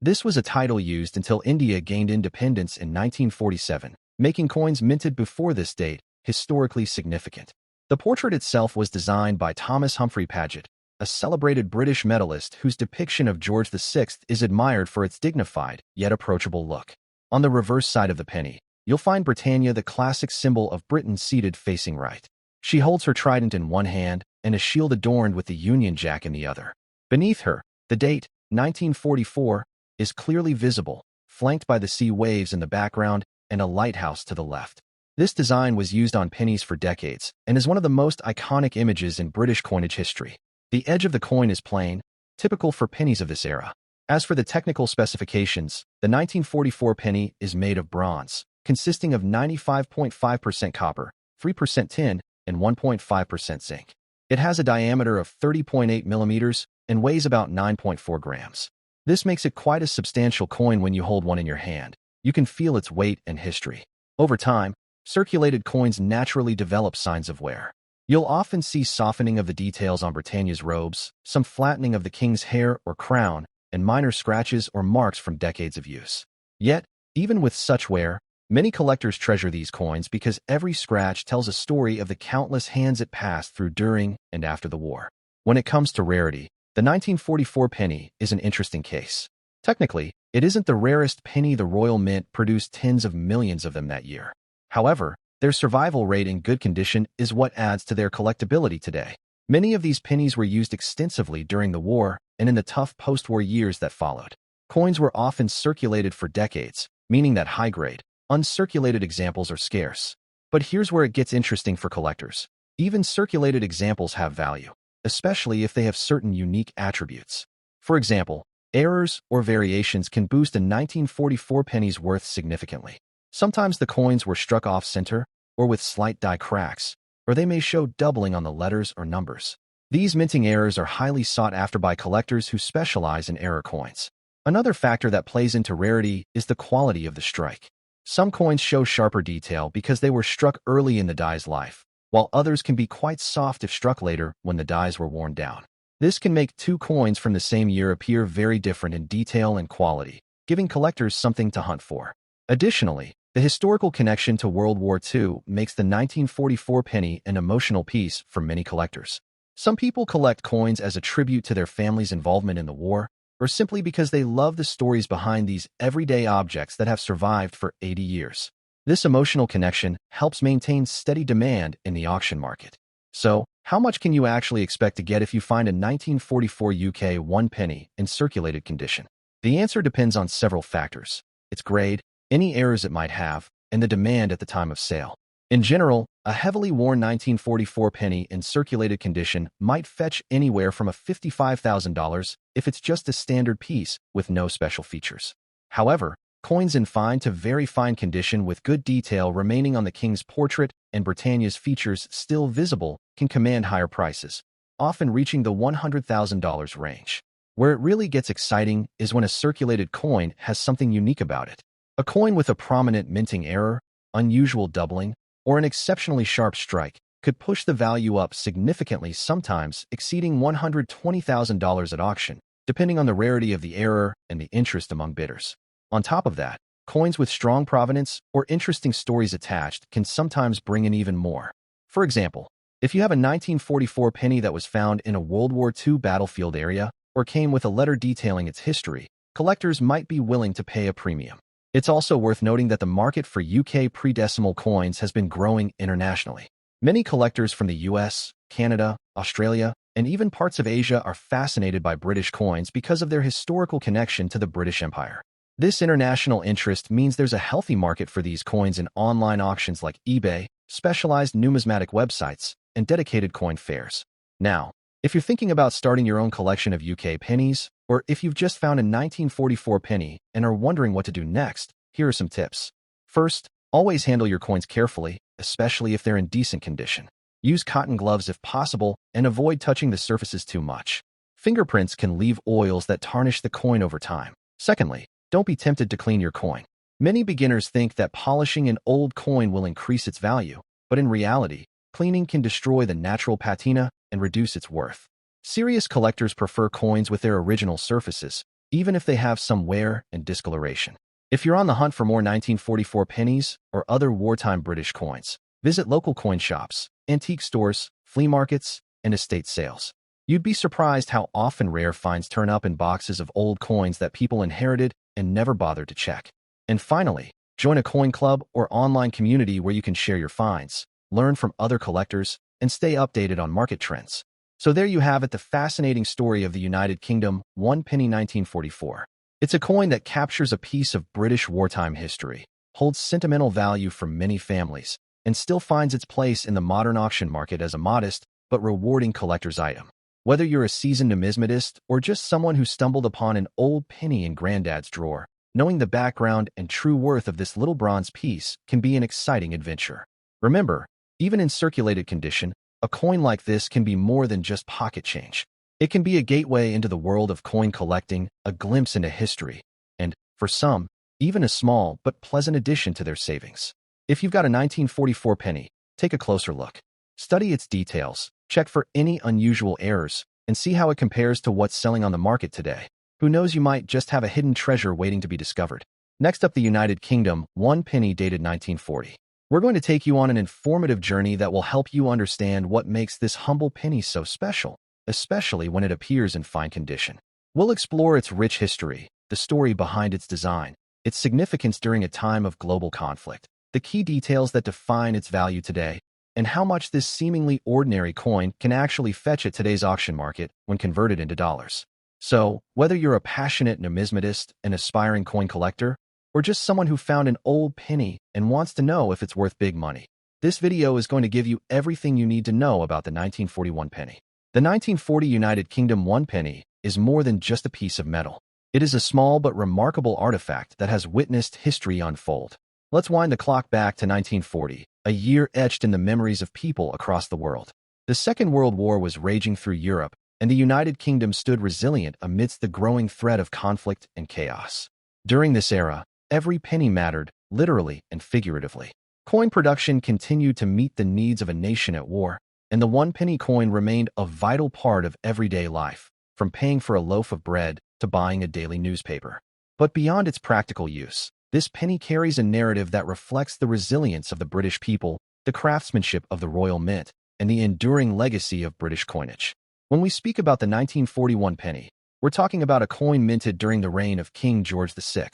This was a title used until India gained independence in 1947, making coins minted before this date historically significant. The portrait itself was designed by Thomas Humphrey Paget, a celebrated British medalist whose depiction of George VI is admired for its dignified, yet approachable look. On the reverse side of the penny, you'll find Britannia, the classic symbol of Britain, seated facing right. She holds her trident in one hand and a shield adorned with the Union Jack in the other. Beneath her, the date, 1944, is clearly visible, flanked by the sea waves in the background and a lighthouse to the left. This design was used on pennies for decades and is one of the most iconic images in British coinage history. The edge of the coin is plain, typical for pennies of this era. As for the technical specifications, the 1944 penny is made of bronze, consisting of 95.5% copper, 3% tin, and 1.5% zinc. It has a diameter of 30.8 millimeters and weighs about 9.4 grams. This makes it quite a substantial coin when you hold one in your hand. You can feel its weight and history. Over time, circulated coins naturally develop signs of wear. You'll often see softening of the details on Britannia's robes, some flattening of the king's hair or crown, and minor scratches or marks from decades of use. Yet, even with such wear, many collectors treasure these coins because every scratch tells a story of the countless hands it passed through during and after the war. When it comes to rarity, the 1944 penny is an interesting case. Technically, it isn't the rarest penny. The Royal Mint produced tens of millions of them that year. However, their survival rate in good condition is what adds to their collectability today. Many of these pennies were used extensively during the war and in the tough post-war years that followed. Coins were often circulated for decades, meaning that high-grade, uncirculated examples are scarce. But here's where it gets interesting for collectors. Even circulated examples have value, especially if they have certain unique attributes. For example, errors or variations can boost a 1944 penny's worth significantly. Sometimes the coins were struck off-center or with slight die cracks, or they may show doubling on the letters or numbers. These minting errors are highly sought after by collectors who specialize in error coins. Another factor that plays into rarity is the quality of the strike. Some coins show sharper detail because they were struck early in the die's life, while others can be quite soft if struck later when the dies were worn down. This can make two coins from the same year appear very different in detail and quality, giving collectors something to hunt for. Additionally, the historical connection to World War II makes the 1944 penny an emotional piece for many collectors. Some people collect coins as a tribute to their family's involvement in the war, or simply because they love the stories behind these everyday objects that have survived for 80 years. This emotional connection helps maintain steady demand in the auction market. So, how much can you actually expect to get if you find a 1944 UK 1 penny in circulated condition? The answer depends on several factors. its grade, any errors it might have, and the demand at the time of sale. In general, a heavily worn 1944 penny in circulated condition might fetch anywhere from $55,000 if it's just a standard piece with no special features. However, coins in fine to very fine condition with good detail remaining on the king's portrait and Britannia's features still visible can command higher prices, often reaching the $100,000 range. Where it really gets exciting is when a circulated coin has something unique about it. A coin with a prominent minting error, unusual doubling, or an exceptionally sharp strike could push the value up significantly, sometimes exceeding $120,000 at auction, depending on the rarity of the error and the interest among bidders. On top of that, coins with strong provenance or interesting stories attached can sometimes bring in even more. For example, if you have a 1944 penny that was found in a World War II battlefield area or came with a letter detailing its history, collectors might be willing to pay a premium. It's also worth noting that the market for UK pre-decimal coins has been growing internationally. Many collectors from the US, Canada, Australia, and even parts of Asia are fascinated by British coins because of their historical connection to the British Empire. This international interest means there's a healthy market for these coins in online auctions like eBay, specialized numismatic websites, and dedicated coin fairs. Now, if you're thinking about starting your own collection of UK pennies, or if you've just found a 1944 penny and are wondering what to do next, here are some tips. First, always handle your coins carefully, especially if they're in decent condition. Use cotton gloves if possible, and avoid touching the surfaces too much. Fingerprints can leave oils that tarnish the coin over time. Secondly, don't be tempted to clean your coin. Many beginners think that polishing an old coin will increase its value, but in reality, cleaning can destroy the natural patina and reduce its worth. Serious collectors prefer coins with their original surfaces, even if they have some wear and discoloration. If you're on the hunt for more 1944 pennies or other wartime British coins, visit local coin shops, antique stores, flea markets, and estate sales. You'd be surprised how often rare finds turn up in boxes of old coins that people inherited and never bothered to check. And finally, join a coin club or online community where you can share your finds, learn from other collectors, and stay updated on market trends. So there you have it, the fascinating story of the United Kingdom, one penny 1944. It's a coin that captures a piece of British wartime history, holds sentimental value for many families, and still finds its place in the modern auction market as a modest but rewarding collector's item. Whether you're a seasoned numismatist or just someone who stumbled upon an old penny in Granddad's drawer, knowing the background and true worth of this little bronze piece can be an exciting adventure. Remember, even in circulated condition, a coin like this can be more than just pocket change. It can be a gateway into the world of coin collecting, a glimpse into history, and, for some, even a small but pleasant addition to their savings. If you've got a 1944 penny, take a closer look. Study its details, check for any unusual errors, and see how it compares to what's selling on the market today. Who knows, you might just have a hidden treasure waiting to be discovered. Next up, the United Kingdom, one penny dated 1940. We're going to take you on an informative journey that will help you understand what makes this humble penny so special, especially when it appears in fine condition. We'll explore its rich history, the story behind its design, its significance during a time of global conflict, the key details that define its value today, and how much this seemingly ordinary coin can actually fetch at today's auction market when converted into dollars. So, whether you're a passionate numismatist, an aspiring coin collector, or just someone who found an old penny and wants to know if it's worth big money, this video is going to give you everything you need to know about the 1941 penny. The 1940 United Kingdom one penny is more than just a piece of metal. It is a small but remarkable artifact that has witnessed history unfold. Let's wind the clock back to 1940, a year etched in the memories of people across the world. The Second World War was raging through Europe, and the United Kingdom stood resilient amidst the growing threat of conflict and chaos. During this era, every penny mattered, literally and figuratively. Coin production continued to meet the needs of a nation at war, and the one-penny coin remained a vital part of everyday life, from paying for a loaf of bread to buying a daily newspaper. But beyond its practical use, this penny carries a narrative that reflects the resilience of the British people, the craftsmanship of the Royal Mint, and the enduring legacy of British coinage. When we speak about the 1941 penny, we're talking about a coin minted during the reign of King George VI.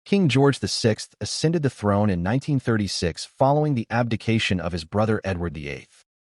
King George VI ascended the throne in 1936 following the abdication of his brother Edward VIII.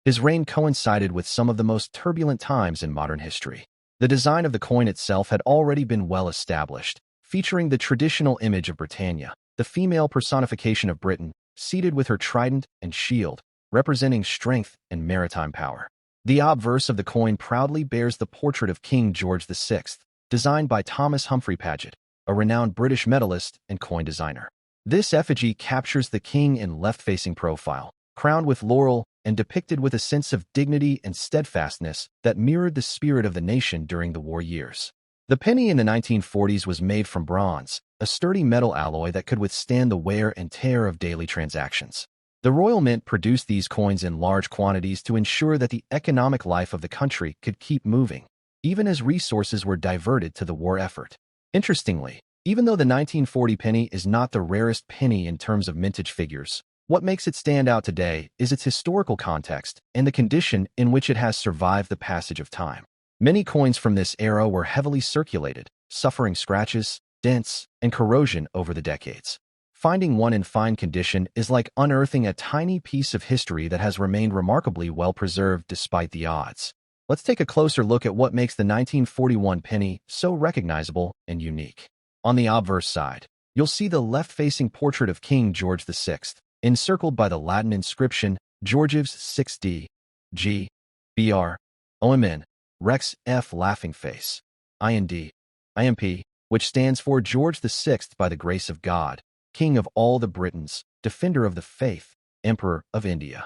His reign coincided with some of the most turbulent times in modern history. The design of the coin itself had already been well established, featuring the traditional image of Britannia, the female personification of Britain, seated with her trident and shield, representing strength and maritime power. The obverse of the coin proudly bears the portrait of King George VI, designed by Thomas Humphrey Paget, a renowned British medalist and coin designer. This effigy captures the king in left-facing profile, crowned with laurel and depicted with a sense of dignity and steadfastness that mirrored the spirit of the nation during the war years. The penny in the 1940s was made from bronze, a sturdy metal alloy that could withstand the wear and tear of daily transactions. The Royal Mint produced these coins in large quantities to ensure that the economic life of the country could keep moving, even as resources were diverted to the war effort. Interestingly, even though the 1940 penny is not the rarest penny in terms of mintage figures, what makes it stand out today is its historical context and the condition in which it has survived the passage of time. Many coins from this era were heavily circulated, suffering scratches, dents, and corrosion over the decades. Finding one in fine condition is like unearthing a tiny piece of history that has remained remarkably well preserved despite the odds. Let's take a closer look at what makes the 1941 penny so recognizable and unique. On the obverse side, you'll see the left-facing portrait of King George VI, encircled by the Latin inscription Georgives 6d, G, Br, OMN, Rex F laughing face, IND, IMP, which stands for George VI by the grace of God, King of all the Britons, Defender of the Faith, Emperor of India.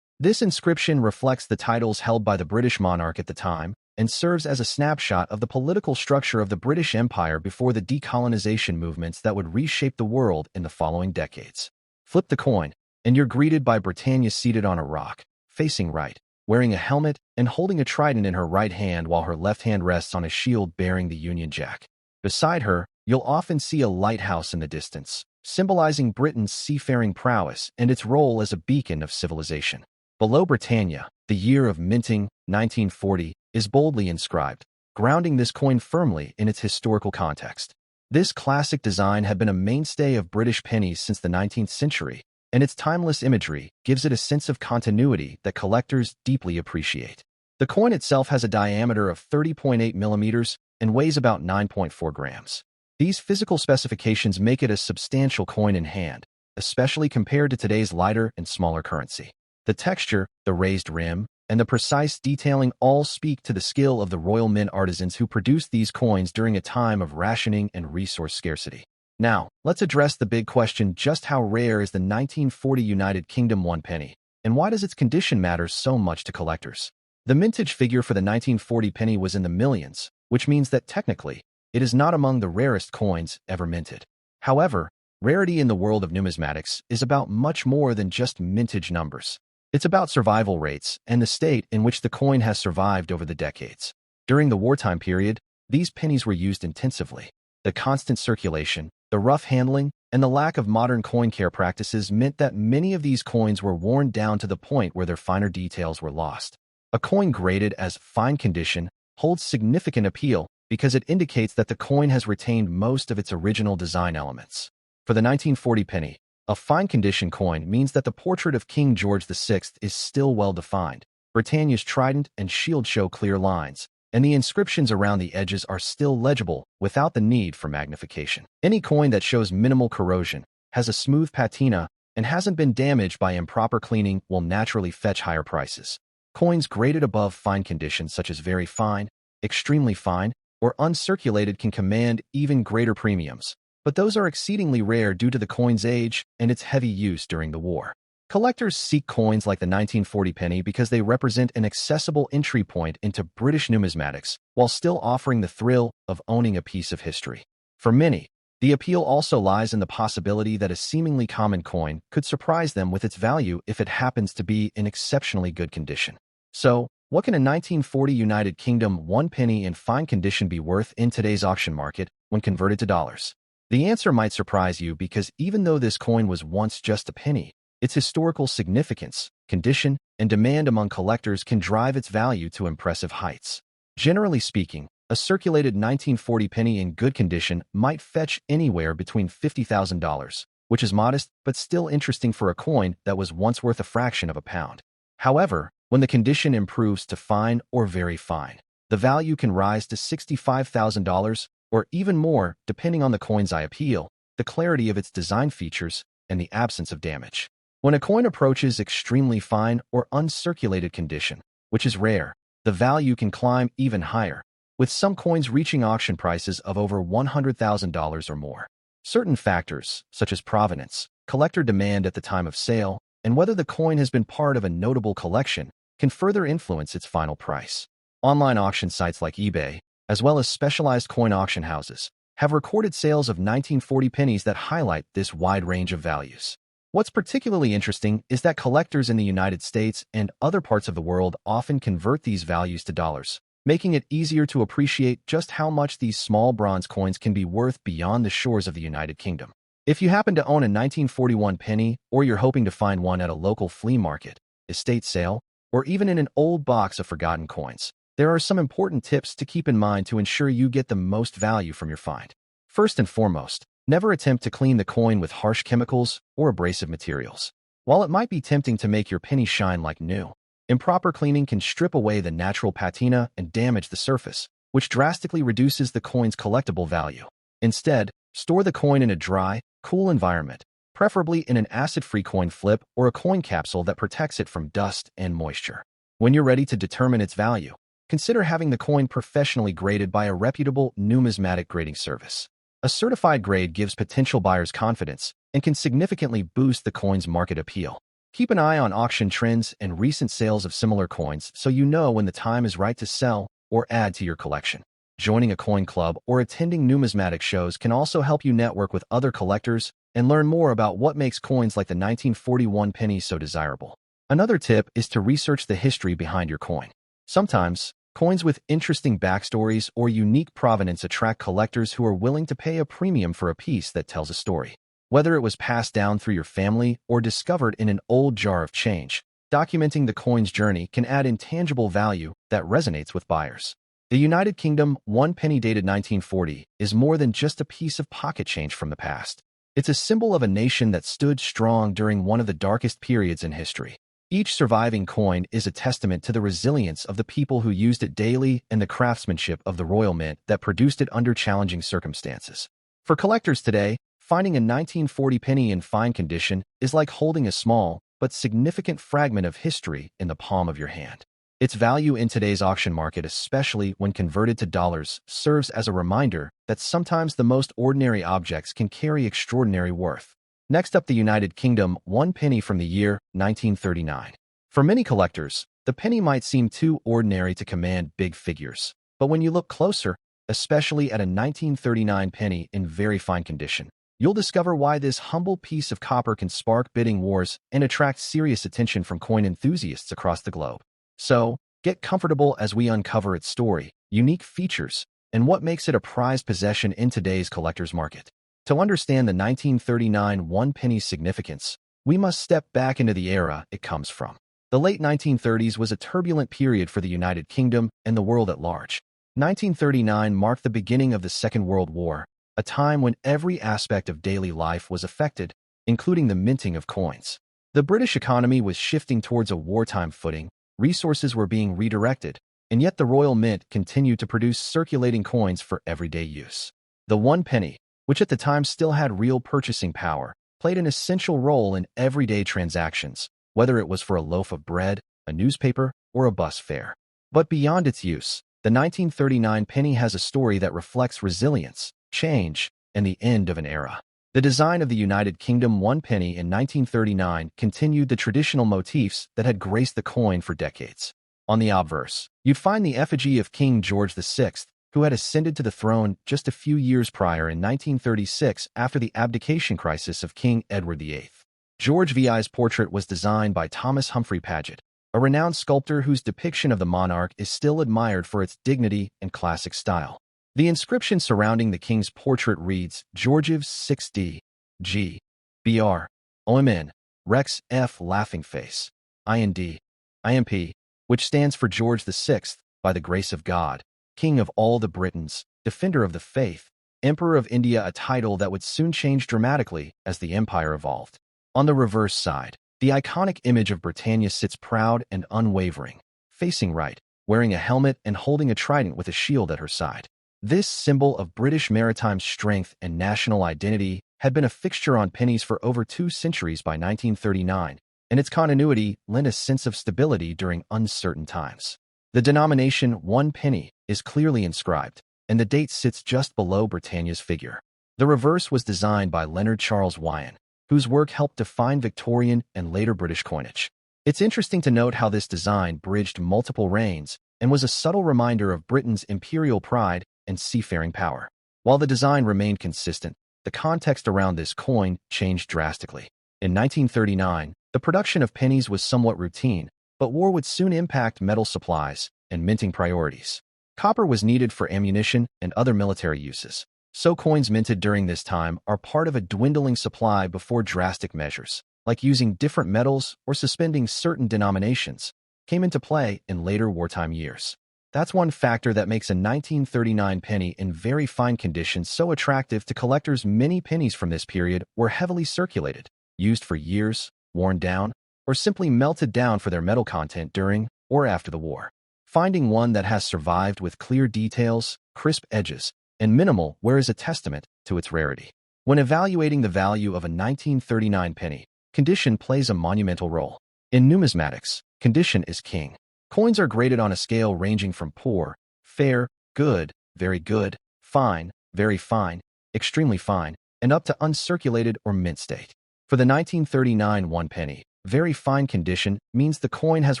This inscription reflects the titles held by the British monarch at the time and serves as a snapshot of the political structure of the British Empire before the decolonization movements that would reshape the world in the following decades. Flip the coin, and you're greeted by Britannia seated on a rock, facing right, wearing a helmet and holding a trident in her right hand while her left hand rests on a shield bearing the Union Jack. Beside her, you'll often see a lighthouse in the distance, symbolizing Britain's seafaring prowess and its role as a beacon of civilization. Below Britannia, the year of minting, 1940, is boldly inscribed, grounding this coin firmly in its historical context. This classic design had been a mainstay of British pennies since the 19th century, and its timeless imagery gives it a sense of continuity that collectors deeply appreciate. The coin itself has a diameter of 30.8 millimeters and weighs about 9.4 grams. These physical specifications make it a substantial coin in hand, especially compared to today's lighter and smaller currency. The texture, the raised rim, and the precise detailing all speak to the skill of the Royal Mint artisans who produced these coins during a time of rationing and resource scarcity. Now, let's address the big question: just how rare is the 1940 United Kingdom 1 penny, and why does its condition matter so much to collectors? The mintage figure for the 1940 penny was in the millions, which means that technically, it is not among the rarest coins ever minted. However, rarity in the world of numismatics is about much more than just mintage numbers. It's about survival rates and the state in which the coin has survived over the decades. During the wartime period, these pennies were used intensively. The constant circulation, the rough handling, and the lack of modern coin care practices meant that many of these coins were worn down to the point where their finer details were lost. A coin graded as fine condition holds significant appeal because it indicates that the coin has retained most of its original design elements. For the 1940 penny, a fine condition coin means that the portrait of King George VI is still well defined. Britannia's trident and shield show clear lines, and the inscriptions around the edges are still legible without the need for magnification. Any coin that shows minimal corrosion, has a smooth patina, and hasn't been damaged by improper cleaning will naturally fetch higher prices. Coins graded above fine condition, such as very fine, extremely fine, or uncirculated, can command even greater premiums, but those are exceedingly rare due to the coin's age and its heavy use during the war. Collectors seek coins like the 1940 penny because they represent an accessible entry point into British numismatics while still offering the thrill of owning a piece of history. For many, the appeal also lies in the possibility that a seemingly common coin could surprise them with its value if it happens to be in exceptionally good condition. So, what can a 1940 United Kingdom 1 penny in fine condition be worth in today's auction market when converted to dollars? The answer might surprise you because even though this coin was once just a penny, its historical significance, condition, and demand among collectors can drive its value to impressive heights. Generally speaking, a circulated 1940 penny in good condition might fetch anywhere between $50,000, which is modest but still interesting for a coin that was once worth a fraction of a pound. However, when the condition improves to fine or very fine, the value can rise to $65,000 or even more depending on the coin's eye appeal, the clarity of its design features, and the absence of damage. When a coin approaches extremely fine or uncirculated condition, which is rare, the value can climb even higher, with some coins reaching auction prices of over $100,000 or more. Certain factors, such as provenance, collector demand at the time of sale, and whether the coin has been part of a notable collection, can further influence its final price. Online auction sites like eBay, as well as specialized coin auction houses, have recorded sales of 1940 pennies that highlight this wide range of values. What's particularly interesting is that collectors in the United States and other parts of the world often convert these values to dollars, making it easier to appreciate just how much these small bronze coins can be worth beyond the shores of the United Kingdom. If you happen to own a 1941 penny, or you're hoping to find one at a local flea market, estate sale, or even in an old box of forgotten coins, there are some important tips to keep in mind to ensure you get the most value from your find. First and foremost, never attempt to clean the coin with harsh chemicals or abrasive materials. While it might be tempting to make your penny shine like new, improper cleaning can strip away the natural patina and damage the surface, which drastically reduces the coin's collectible value. Instead, store the coin in a dry, cool environment, preferably in an acid-free coin flip or a coin capsule that protects it from dust and moisture. When you're ready to determine its value, consider having the coin professionally graded by a reputable numismatic grading service. A certified grade gives potential buyers confidence and can significantly boost the coin's market appeal. Keep an eye on auction trends and recent sales of similar coins so you know when the time is right to sell or add to your collection. Joining a coin club or attending numismatic shows can also help you network with other collectors and learn more about what makes coins like the 1941 penny so desirable. Another tip is to research the history behind your coin. Sometimes, coins with interesting backstories or unique provenance attract collectors who are willing to pay a premium for a piece that tells a story. Whether it was passed down through your family or discovered in an old jar of change, documenting the coin's journey can add intangible value that resonates with buyers. The United Kingdom, one penny dated 1940, is more than just a piece of pocket change from the past. It's a symbol of a nation that stood strong during one of the darkest periods in history. Each surviving coin is a testament to the resilience of the people who used it daily and the craftsmanship of the Royal Mint that produced it under challenging circumstances. For collectors today, finding a 1940 penny in fine condition is like holding a small but significant fragment of history in the palm of your hand. Its value in today's auction market, especially when converted to dollars, serves as a reminder that sometimes the most ordinary objects can carry extraordinary worth. Next up, the United Kingdom, one penny from the year 1939. For many collectors, the penny might seem too ordinary to command big figures. But when you look closer, especially at a 1939 penny in very fine condition, you'll discover why this humble piece of copper can spark bidding wars and attract serious attention from coin enthusiasts across the globe. So, get comfortable as we uncover its story, unique features, and what makes it a prized possession in today's collector's market. To understand the 1939 one penny's significance, we must step back into the era it comes from. The late 1930s was a turbulent period for the United Kingdom and the world at large. 1939 marked the beginning of the Second World War, a time when every aspect of daily life was affected, including the minting of coins. The British economy was shifting towards a wartime footing, resources were being redirected, and yet the Royal Mint continued to produce circulating coins for everyday use. The one penny, which at the time still had real purchasing power, played an essential role in everyday transactions, whether it was for a loaf of bread, a newspaper, or a bus fare. But beyond its use, the 1939 penny has a story that reflects resilience, change, and the end of an era. The design of the United Kingdom one penny in 1939 continued the traditional motifs that had graced the coin for decades. On the obverse, you'd find the effigy of King George VI, who had ascended to the throne just a few years prior in 1936 after the abdication crisis of King Edward VIII. George VI's portrait was designed by Thomas Humphrey Paget, a renowned sculptor whose depiction of the monarch is still admired for its dignity and classic style. The inscription surrounding the king's portrait reads, Georgiv 6D, G, BR, OMN, Rex F laughing face, IND, IMP, which stands for George VI, by the grace of God, King of all the Britons, Defender of the Faith, Emperor of India, a title that would soon change dramatically as the empire evolved. On the reverse side, the iconic image of Britannia sits proud and unwavering, facing right, wearing a helmet and holding a trident with a shield at her side. This symbol of British maritime strength and national identity had been a fixture on pennies for over 2 centuries by 1939, and its continuity lent a sense of stability during uncertain times. The denomination 1 penny is clearly inscribed, and the date sits just below Britannia's figure. The reverse was designed by Leonard Charles Wyon, whose work helped define Victorian and later British coinage. It's interesting to note how this design bridged multiple reigns and was a subtle reminder of Britain's imperial pride and seafaring power. While the design remained consistent, the context around this coin changed drastically. In 1939, the production of pennies was somewhat routine, but war would soon impact metal supplies and minting priorities. Copper was needed for ammunition and other military uses, so coins minted during this time are part of a dwindling supply before drastic measures, like using different metals or suspending certain denominations, came into play in later wartime years. That's one factor that makes a 1939 penny in very fine condition so attractive to collectors. Many pennies from this period were heavily circulated, used for years, worn down, or simply melted down for their metal content during or after the war. Finding one that has survived with clear details, crisp edges, and minimal wear is a testament to its rarity. When evaluating the value of a 1939 penny, condition plays a monumental role. In numismatics, condition is king. Coins are graded on a scale ranging from poor, fair, good, very good, fine, very fine, extremely fine, and up to uncirculated or mint state. For the 1939 1 penny, very fine condition means the coin has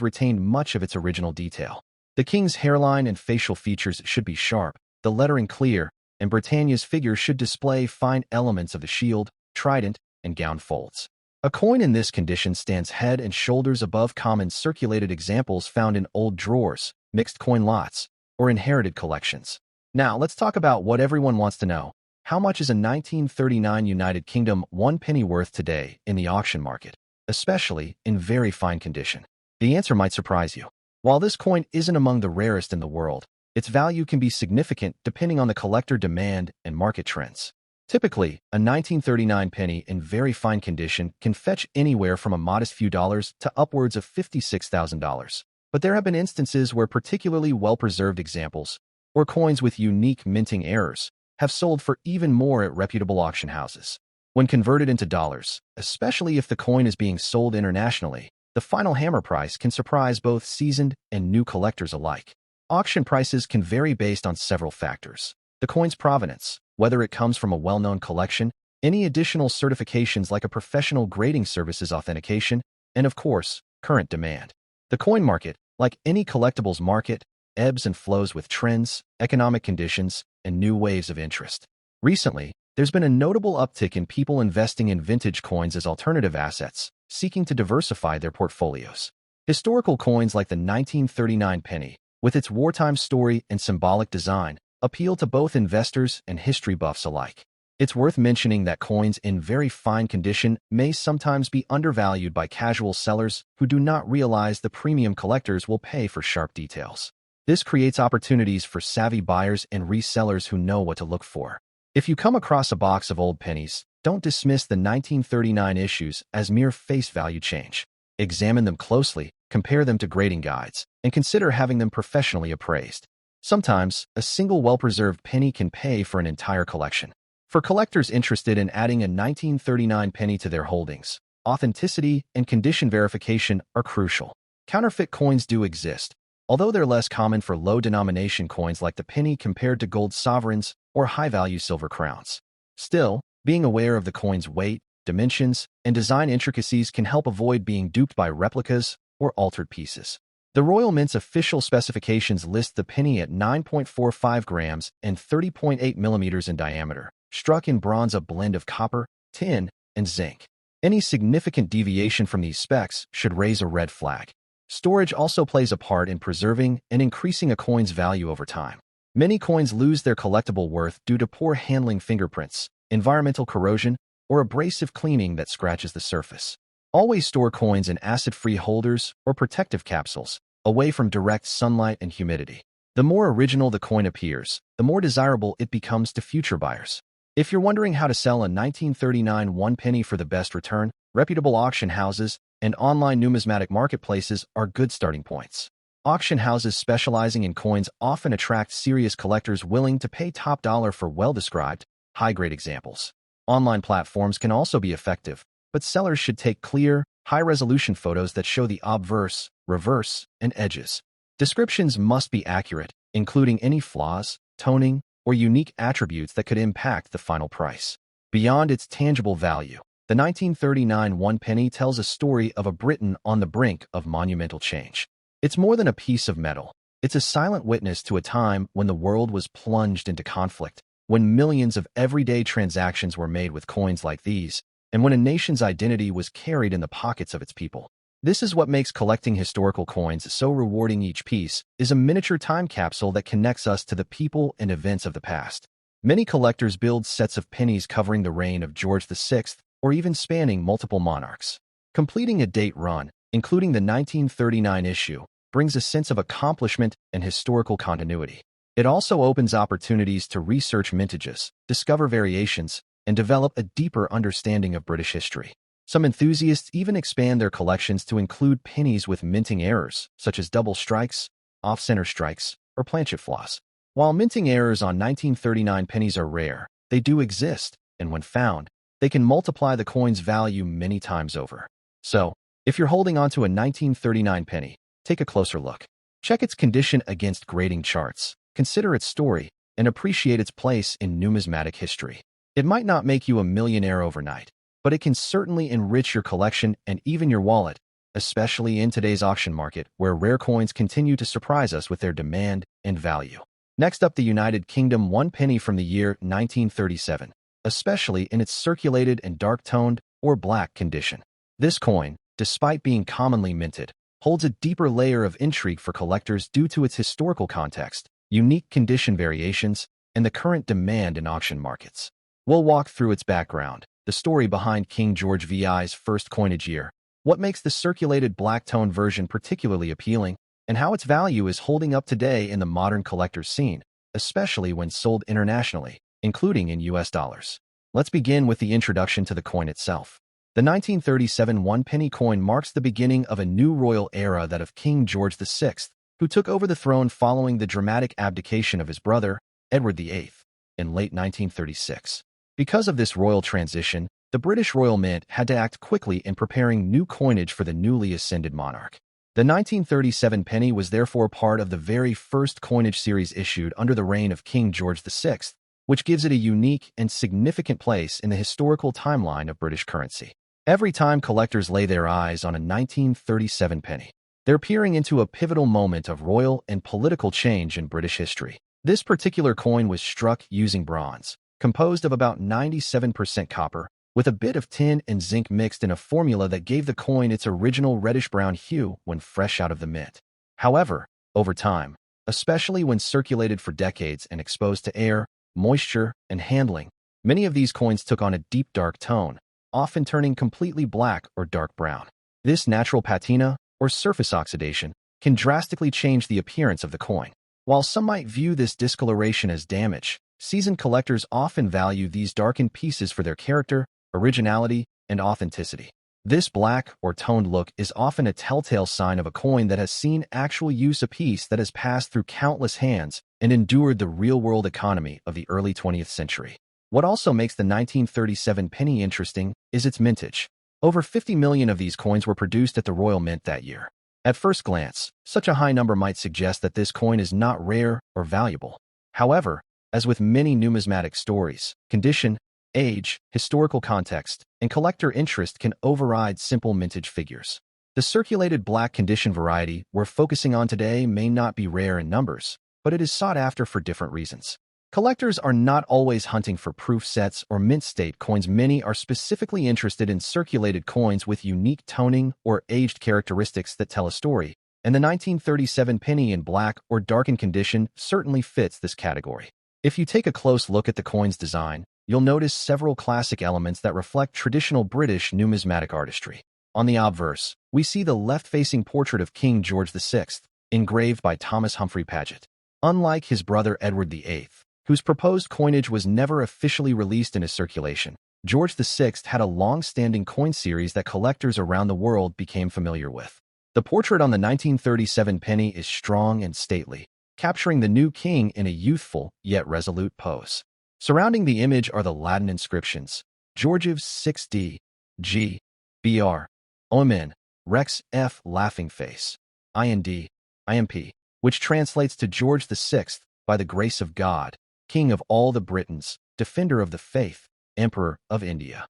retained much of its original detail. The king's hairline and facial features should be sharp, the lettering clear, and Britannia's figure should display fine elements of the shield, trident, and gown folds. A coin in this condition stands head and shoulders above common circulated examples found in old drawers, mixed coin lots, or inherited collections. Now, let's talk about what everyone wants to know. How much is a 1939 United Kingdom 1 penny worth today in the auction market, especially in very fine condition? The answer might surprise you. While this coin isn't among the rarest in the world, its value can be significant depending on the collector demand and market trends. Typically, a 1939 penny in very fine condition can fetch anywhere from a modest few dollars to upwards of $56,000. But there have been instances where particularly well-preserved examples, or coins with unique minting errors, have sold for even more at reputable auction houses. When converted into dollars, especially if the coin is being sold internationally, the final hammer price can surprise both seasoned and new collectors alike. Auction prices can vary based on several factors. The coin's provenance, whether it comes from a well-known collection, any additional certifications like a professional grading services authentication, and of course, current demand. The coin market, like any collectibles market, ebbs and flows with trends, economic conditions, and new waves of interest. Recently, there's been a notable uptick in people investing in vintage coins as alternative assets, seeking to diversify their portfolios. Historical coins like the 1939 penny, with its wartime story and symbolic design, appeal to both investors and history buffs alike. It's worth mentioning that coins in very fine condition may sometimes be undervalued by casual sellers who do not realize the premium collectors will pay for sharp details. This creates opportunities for savvy buyers and resellers who know what to look for. If you come across a box of old pennies, don't dismiss the 1939 issues as mere face value change. Examine them closely, compare them to grading guides, and consider having them professionally appraised. Sometimes, a single well-preserved penny can pay for an entire collection. For collectors interested in adding a 1939 penny to their holdings, authenticity and condition verification are crucial. Counterfeit coins do exist, although they're less common for low-denomination coins like the penny compared to gold sovereigns or high-value silver crowns. Still, being aware of the coin's weight, dimensions, and design intricacies can help avoid being duped by replicas or altered pieces. The Royal Mint's official specifications list the penny at 9.45 grams and 30.8 millimeters in diameter, struck in bronze, a blend of copper, tin, and zinc. Any significant deviation from these specs should raise a red flag. Storage also plays a part in preserving and increasing a coin's value over time. Many coins lose their collectible worth due to poor handling, fingerprints, environmental corrosion, or abrasive cleaning that scratches the surface. Always store coins in acid-free holders or protective capsules, away from direct sunlight and humidity. The more original the coin appears, the more desirable it becomes to future buyers. If you're wondering how to sell a 1939 1 penny for the best return, reputable auction houses and online numismatic marketplaces are good starting points. Auction houses specializing in coins often attract serious collectors willing to pay top dollar for well-described, high-grade examples. Online platforms can also be effective, but sellers should take clear, high-resolution photos that show the obverse, reverse, and edges. Descriptions must be accurate, including any flaws, toning, or unique attributes that could impact the final price. Beyond its tangible value, the 1939 one penny tells a story of a Briton on the brink of monumental change. It's more than a piece of metal. It's a silent witness to a time when the world was plunged into conflict, when millions of everyday transactions were made with coins like these, and when a nation's identity was carried in the pockets of its people. This is what makes collecting historical coins so rewarding. Each piece is a miniature time capsule that connects us to the people and events of the past. Many collectors build sets of pennies covering the reign of George VI or even spanning multiple monarchs. Completing a date run, including the 1939 issue, brings a sense of accomplishment and historical continuity. It also opens opportunities to research mintages, discover variations, and develop a deeper understanding of British history. Some enthusiasts even expand their collections to include pennies with minting errors, such as double strikes, off-center strikes, or planchet flaws. While minting errors on 1939 pennies are rare, they do exist, and when found, they can multiply the coin's value many times over. So, if you're holding onto a 1939 penny, take a closer look. Check its condition against grading charts, consider its story, and appreciate its place in numismatic history. It might not make you a millionaire overnight, but it can certainly enrich your collection and even your wallet, especially in today's auction market where rare coins continue to surprise us with their demand and value. Next up, the United Kingdom one penny from the year 1937, especially in its circulated and dark-toned or black condition. This coin, despite being commonly minted, holds a deeper layer of intrigue for collectors due to its historical context, unique condition variations, and the current demand in auction markets. We'll walk through its background, the story behind King George VI's first coinage year, what makes the circulated black-tone version particularly appealing, and how its value is holding up today in the modern collector's scene, especially when sold internationally, including in US dollars. Let's begin with the introduction to the coin itself. The 1937 one-penny coin marks the beginning of a new royal era, that of King George VI, who took over the throne following the dramatic abdication of his brother, Edward VIII, in late 1936. Because of this royal transition, the British Royal Mint had to act quickly in preparing new coinage for the newly ascended monarch. The 1937 penny was therefore part of the very first coinage series issued under the reign of King George VI, which gives it a unique and significant place in the historical timeline of British currency. Every time collectors lay their eyes on a 1937 penny, they're peering into a pivotal moment of royal and political change in British history. This particular coin was struck using bronze, composed of about 97% copper, with a bit of tin and zinc mixed in a formula that gave the coin its original reddish-brown hue when fresh out of the mint. However, over time, especially when circulated for decades and exposed to air, moisture, and handling, many of these coins took on a deep dark tone, often turning completely black or dark brown. This natural patina, or surface oxidation, can drastically change the appearance of the coin. While some might view this discoloration as damage, seasoned collectors often value these darkened pieces for their character, originality, and authenticity. This black or toned look is often a telltale sign of a coin that has seen actual use, a piece that has passed through countless hands and endured the real-world economy of the early 20th century. What also makes the 1937 penny interesting is its mintage. Over 50 million of these coins were produced at the Royal Mint that year. At first glance, such a high number might suggest that this coin is not rare or valuable. However, as with many numismatic stories, condition, age, historical context, and collector interest can override simple mintage figures. The circulated black condition variety we're focusing on today may not be rare in numbers, but it is sought after for different reasons. Collectors are not always hunting for proof sets or mint state coins. Many are specifically interested in circulated coins with unique toning or aged characteristics that tell a story, and the 1937 penny in black or darkened condition certainly fits this category. If you take a close look at the coin's design, you'll notice several classic elements that reflect traditional British numismatic artistry. On the obverse, we see the left-facing portrait of King George VI, engraved by Thomas Humphrey Paget. Unlike his brother Edward VIII, whose proposed coinage was never officially released into circulation, George VI had a long-standing coin series that collectors around the world became familiar with. The portrait on the 1937 penny is strong and stately, capturing the new king in a youthful yet resolute pose. Surrounding the image are the Latin inscriptions, Georgiv 6D, G, BR, Omen, Rex F laughing face, IND, IMP, which translates to George VI, by the grace of God, King of all the Britons, Defender of the Faith, Emperor of India.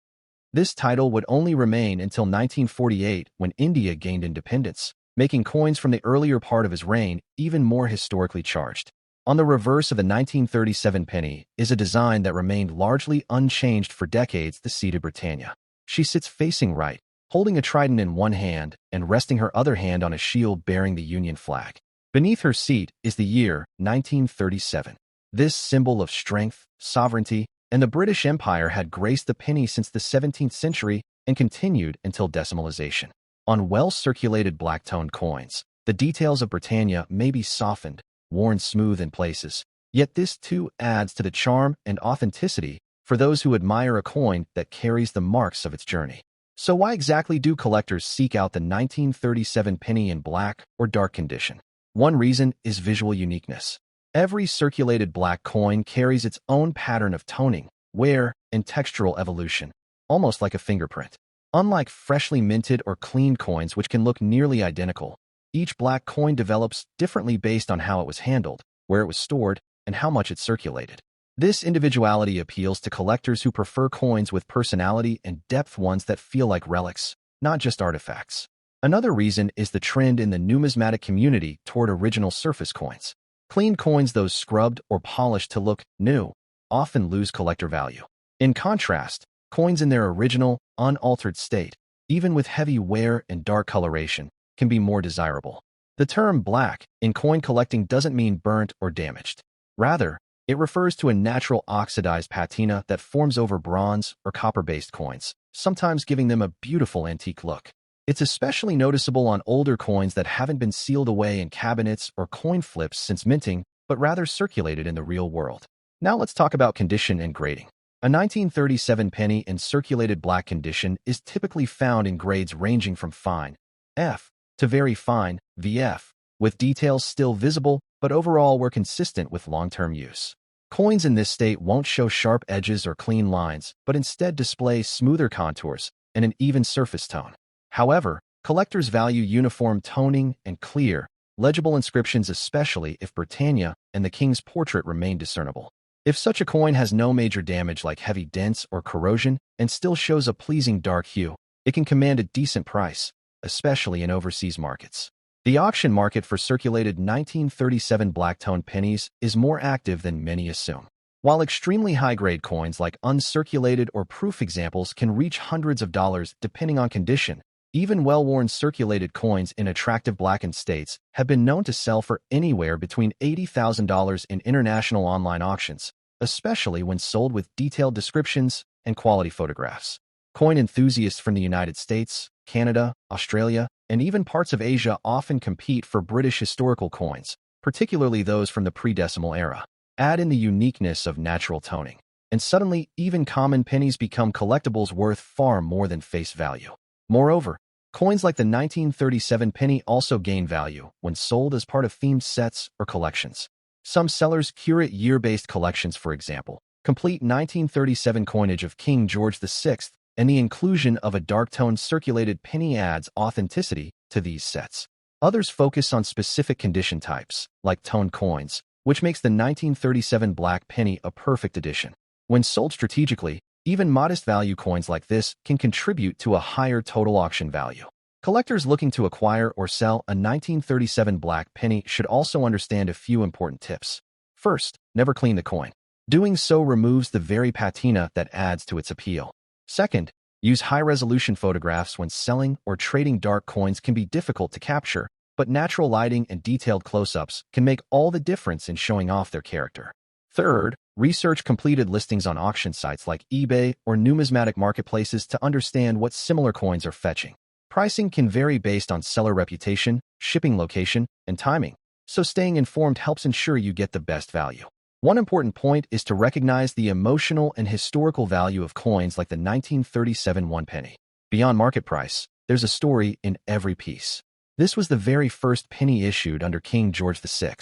This title would only remain until 1948 when India gained independence, making coins from the earlier part of his reign even more historically charged. On the reverse of the 1937 penny is a design that remained largely unchanged for decades, the seated Britannia. She sits facing right, holding a trident in one hand and resting her other hand on a shield bearing the Union flag. Beneath her seat is the year 1937. This symbol of strength, sovereignty, and the British Empire had graced the penny since the 17th century and continued until decimalization. On well-circulated black-toned coins, the details of Britannia may be softened, worn smooth in places, yet this too adds to the charm and authenticity for those who admire a coin that carries the marks of its journey. So why exactly do collectors seek out the 1937 penny in black or dark condition? One reason is visual uniqueness. Every circulated black coin carries its own pattern of toning, wear, and textural evolution, almost like a fingerprint. Unlike freshly minted or cleaned coins which can look nearly identical, each black coin develops differently based on how it was handled, where it was stored, and how much it circulated. This individuality appeals to collectors who prefer coins with personality and depth, ones that feel like relics, not just artifacts. Another reason is the trend in the numismatic community toward original surface coins. Clean coins, those scrubbed or polished to look new, often lose collector value. In contrast, coins in their original, unaltered state, even with heavy wear and dark coloration, can be more desirable. The term black in coin collecting doesn't mean burnt or damaged. Rather, it refers to a natural oxidized patina that forms over bronze or copper-based coins, sometimes giving them a beautiful antique look. It's especially noticeable on older coins that haven't been sealed away in cabinets or coin flips since minting, but rather circulated in the real world. Now let's talk about condition and grading. A 1937 penny in circulated black condition is typically found in grades ranging from fine, F, to very fine, VF, with details still visible, but overall were consistent with long-term use. Coins in this state won't show sharp edges or clean lines, but instead display smoother contours and an even surface tone. However, collectors value uniform toning and clear, legible inscriptions, especially if Britannia and the king's portrait remain discernible. If such a coin has no major damage like heavy dents or corrosion and still shows a pleasing dark hue, it can command a decent price, especially in overseas markets. The auction market for circulated 1937 black-toned pennies is more active than many assume. While extremely high-grade coins like uncirculated or proof examples can reach hundreds of dollars depending on condition, even well-worn circulated coins in attractive blackened states have been known to sell for anywhere between $80,000 in international online auctions, especially when sold with detailed descriptions and quality photographs. Coin enthusiasts from the United States, Canada, Australia, and even parts of Asia often compete for British historical coins, particularly those from the pre-decimal era. Add in the uniqueness of natural toning, and suddenly even common pennies become collectibles worth far more than face value. Moreover, coins like the 1937 penny also gain value when sold as part of themed sets or collections. Some sellers curate year-based collections, for example, complete 1937 coinage of King George VI, and the inclusion of a dark-toned circulated penny adds authenticity to these sets. Others focus on specific condition types, like toned coins, which makes the 1937 black penny a perfect addition. When sold strategically, even modest value coins like this can contribute to a higher total auction value. Collectors looking to acquire or sell a 1937 black penny should also understand a few important tips. First, never clean the coin. Doing so removes the very patina that adds to its appeal. Second, use high-resolution photographs when selling or trading. Dark coins can be difficult to capture, but natural lighting and detailed close-ups can make all the difference in showing off their character. Third, research completed listings on auction sites like eBay or numismatic marketplaces to understand what similar coins are fetching. Pricing can vary based on seller reputation, shipping location, and timing, so staying informed helps ensure you get the best value. One important point is to recognize the emotional and historical value of coins like the 1937 one penny. Beyond market price, there's a story in every piece. This was the very first penny issued under King George VI.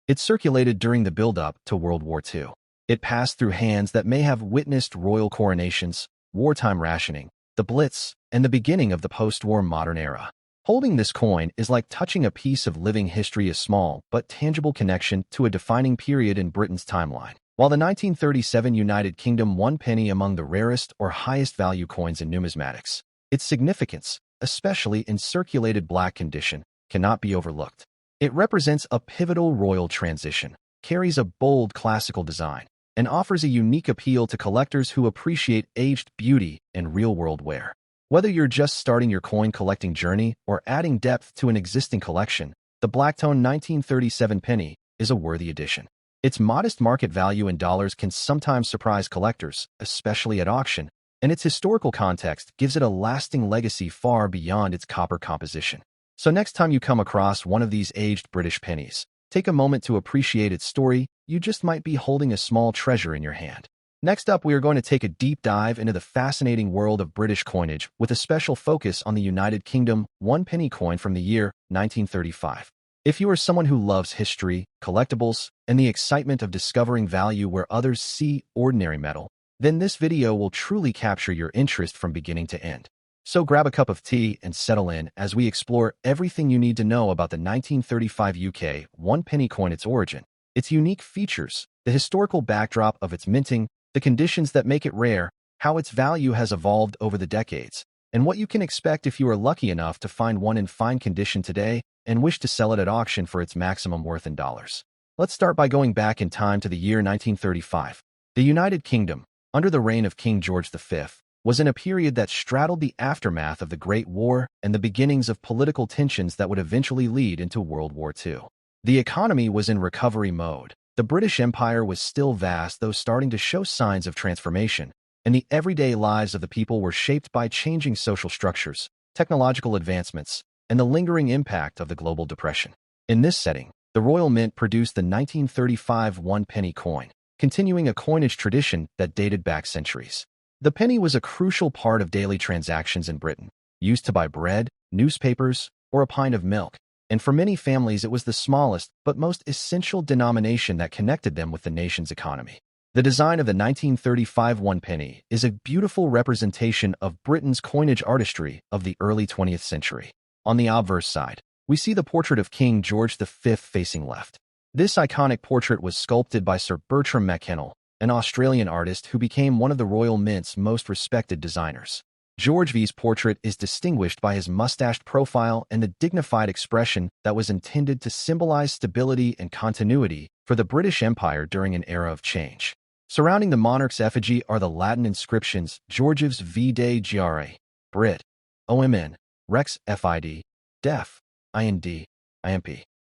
It circulated during the build-up to World War II. It passed through hands that may have witnessed royal coronations, wartime rationing, the Blitz, and the beginning of the post-war modern era. Holding this coin is like touching a piece of living history, a small but tangible connection to a defining period in Britain's timeline. While the 1937 United Kingdom one penny among the rarest or highest value coins in numismatics, its significance, especially in circulated black condition, cannot be overlooked. It represents a pivotal royal transition, carries a bold classical design, and offers a unique appeal to collectors who appreciate aged beauty and real-world wear. Whether you're just starting your coin collecting journey or adding depth to an existing collection, the Blacktone 1937 penny is a worthy addition. Its modest market value in dollars can sometimes surprise collectors, especially at auction, and its historical context gives it a lasting legacy far beyond its copper composition. So next time you come across one of these aged British pennies, take a moment to appreciate its story. You just might be holding a small treasure in your hand. Next up, we are going to take a deep dive into the fascinating world of British coinage with a special focus on the United Kingdom one penny coin from the year 1935. If you are someone who loves history, collectibles, and the excitement of discovering value where others see ordinary metal, then this video will truly capture your interest from beginning to end. So grab a cup of tea and settle in as we explore everything you need to know about the 1935 UK one penny coin, its origin, its unique features, the historical backdrop of its minting, the conditions that make it rare, how its value has evolved over the decades, and what you can expect if you are lucky enough to find one in fine condition today and wish to sell it at auction for its maximum worth in dollars. Let's start by going back in time to the year 1935. The United Kingdom, under the reign of King George V, was in a period that straddled the aftermath of the Great War and the beginnings of political tensions that would eventually lead into World War II. The economy was in recovery mode. The British Empire was still vast, though starting to show signs of transformation, and the everyday lives of the people were shaped by changing social structures, technological advancements, and the lingering impact of the global depression. In this setting, the Royal Mint produced the 1935 one penny coin, continuing a coinage tradition that dated back centuries. The penny was a crucial part of daily transactions in Britain, used to buy bread, newspapers, or a pint of milk, and for many families it was the smallest but most essential denomination that connected them with the nation's economy. The design of the 1935 one penny is a beautiful representation of Britain's coinage artistry of the early 20th century. On the obverse side, we see the portrait of King George V facing left. This iconic portrait was sculpted by Sir Bertram Mackennal, an Australian artist who became one of the Royal Mint's most respected designers. George V's portrait is distinguished by his mustached profile and the dignified expression that was intended to symbolize stability and continuity for the British Empire during an era of change. Surrounding the monarch's effigy are the Latin inscriptions Georgius V de Gre, Brit, OMN, Rex Fid, Def, Ind, Imp.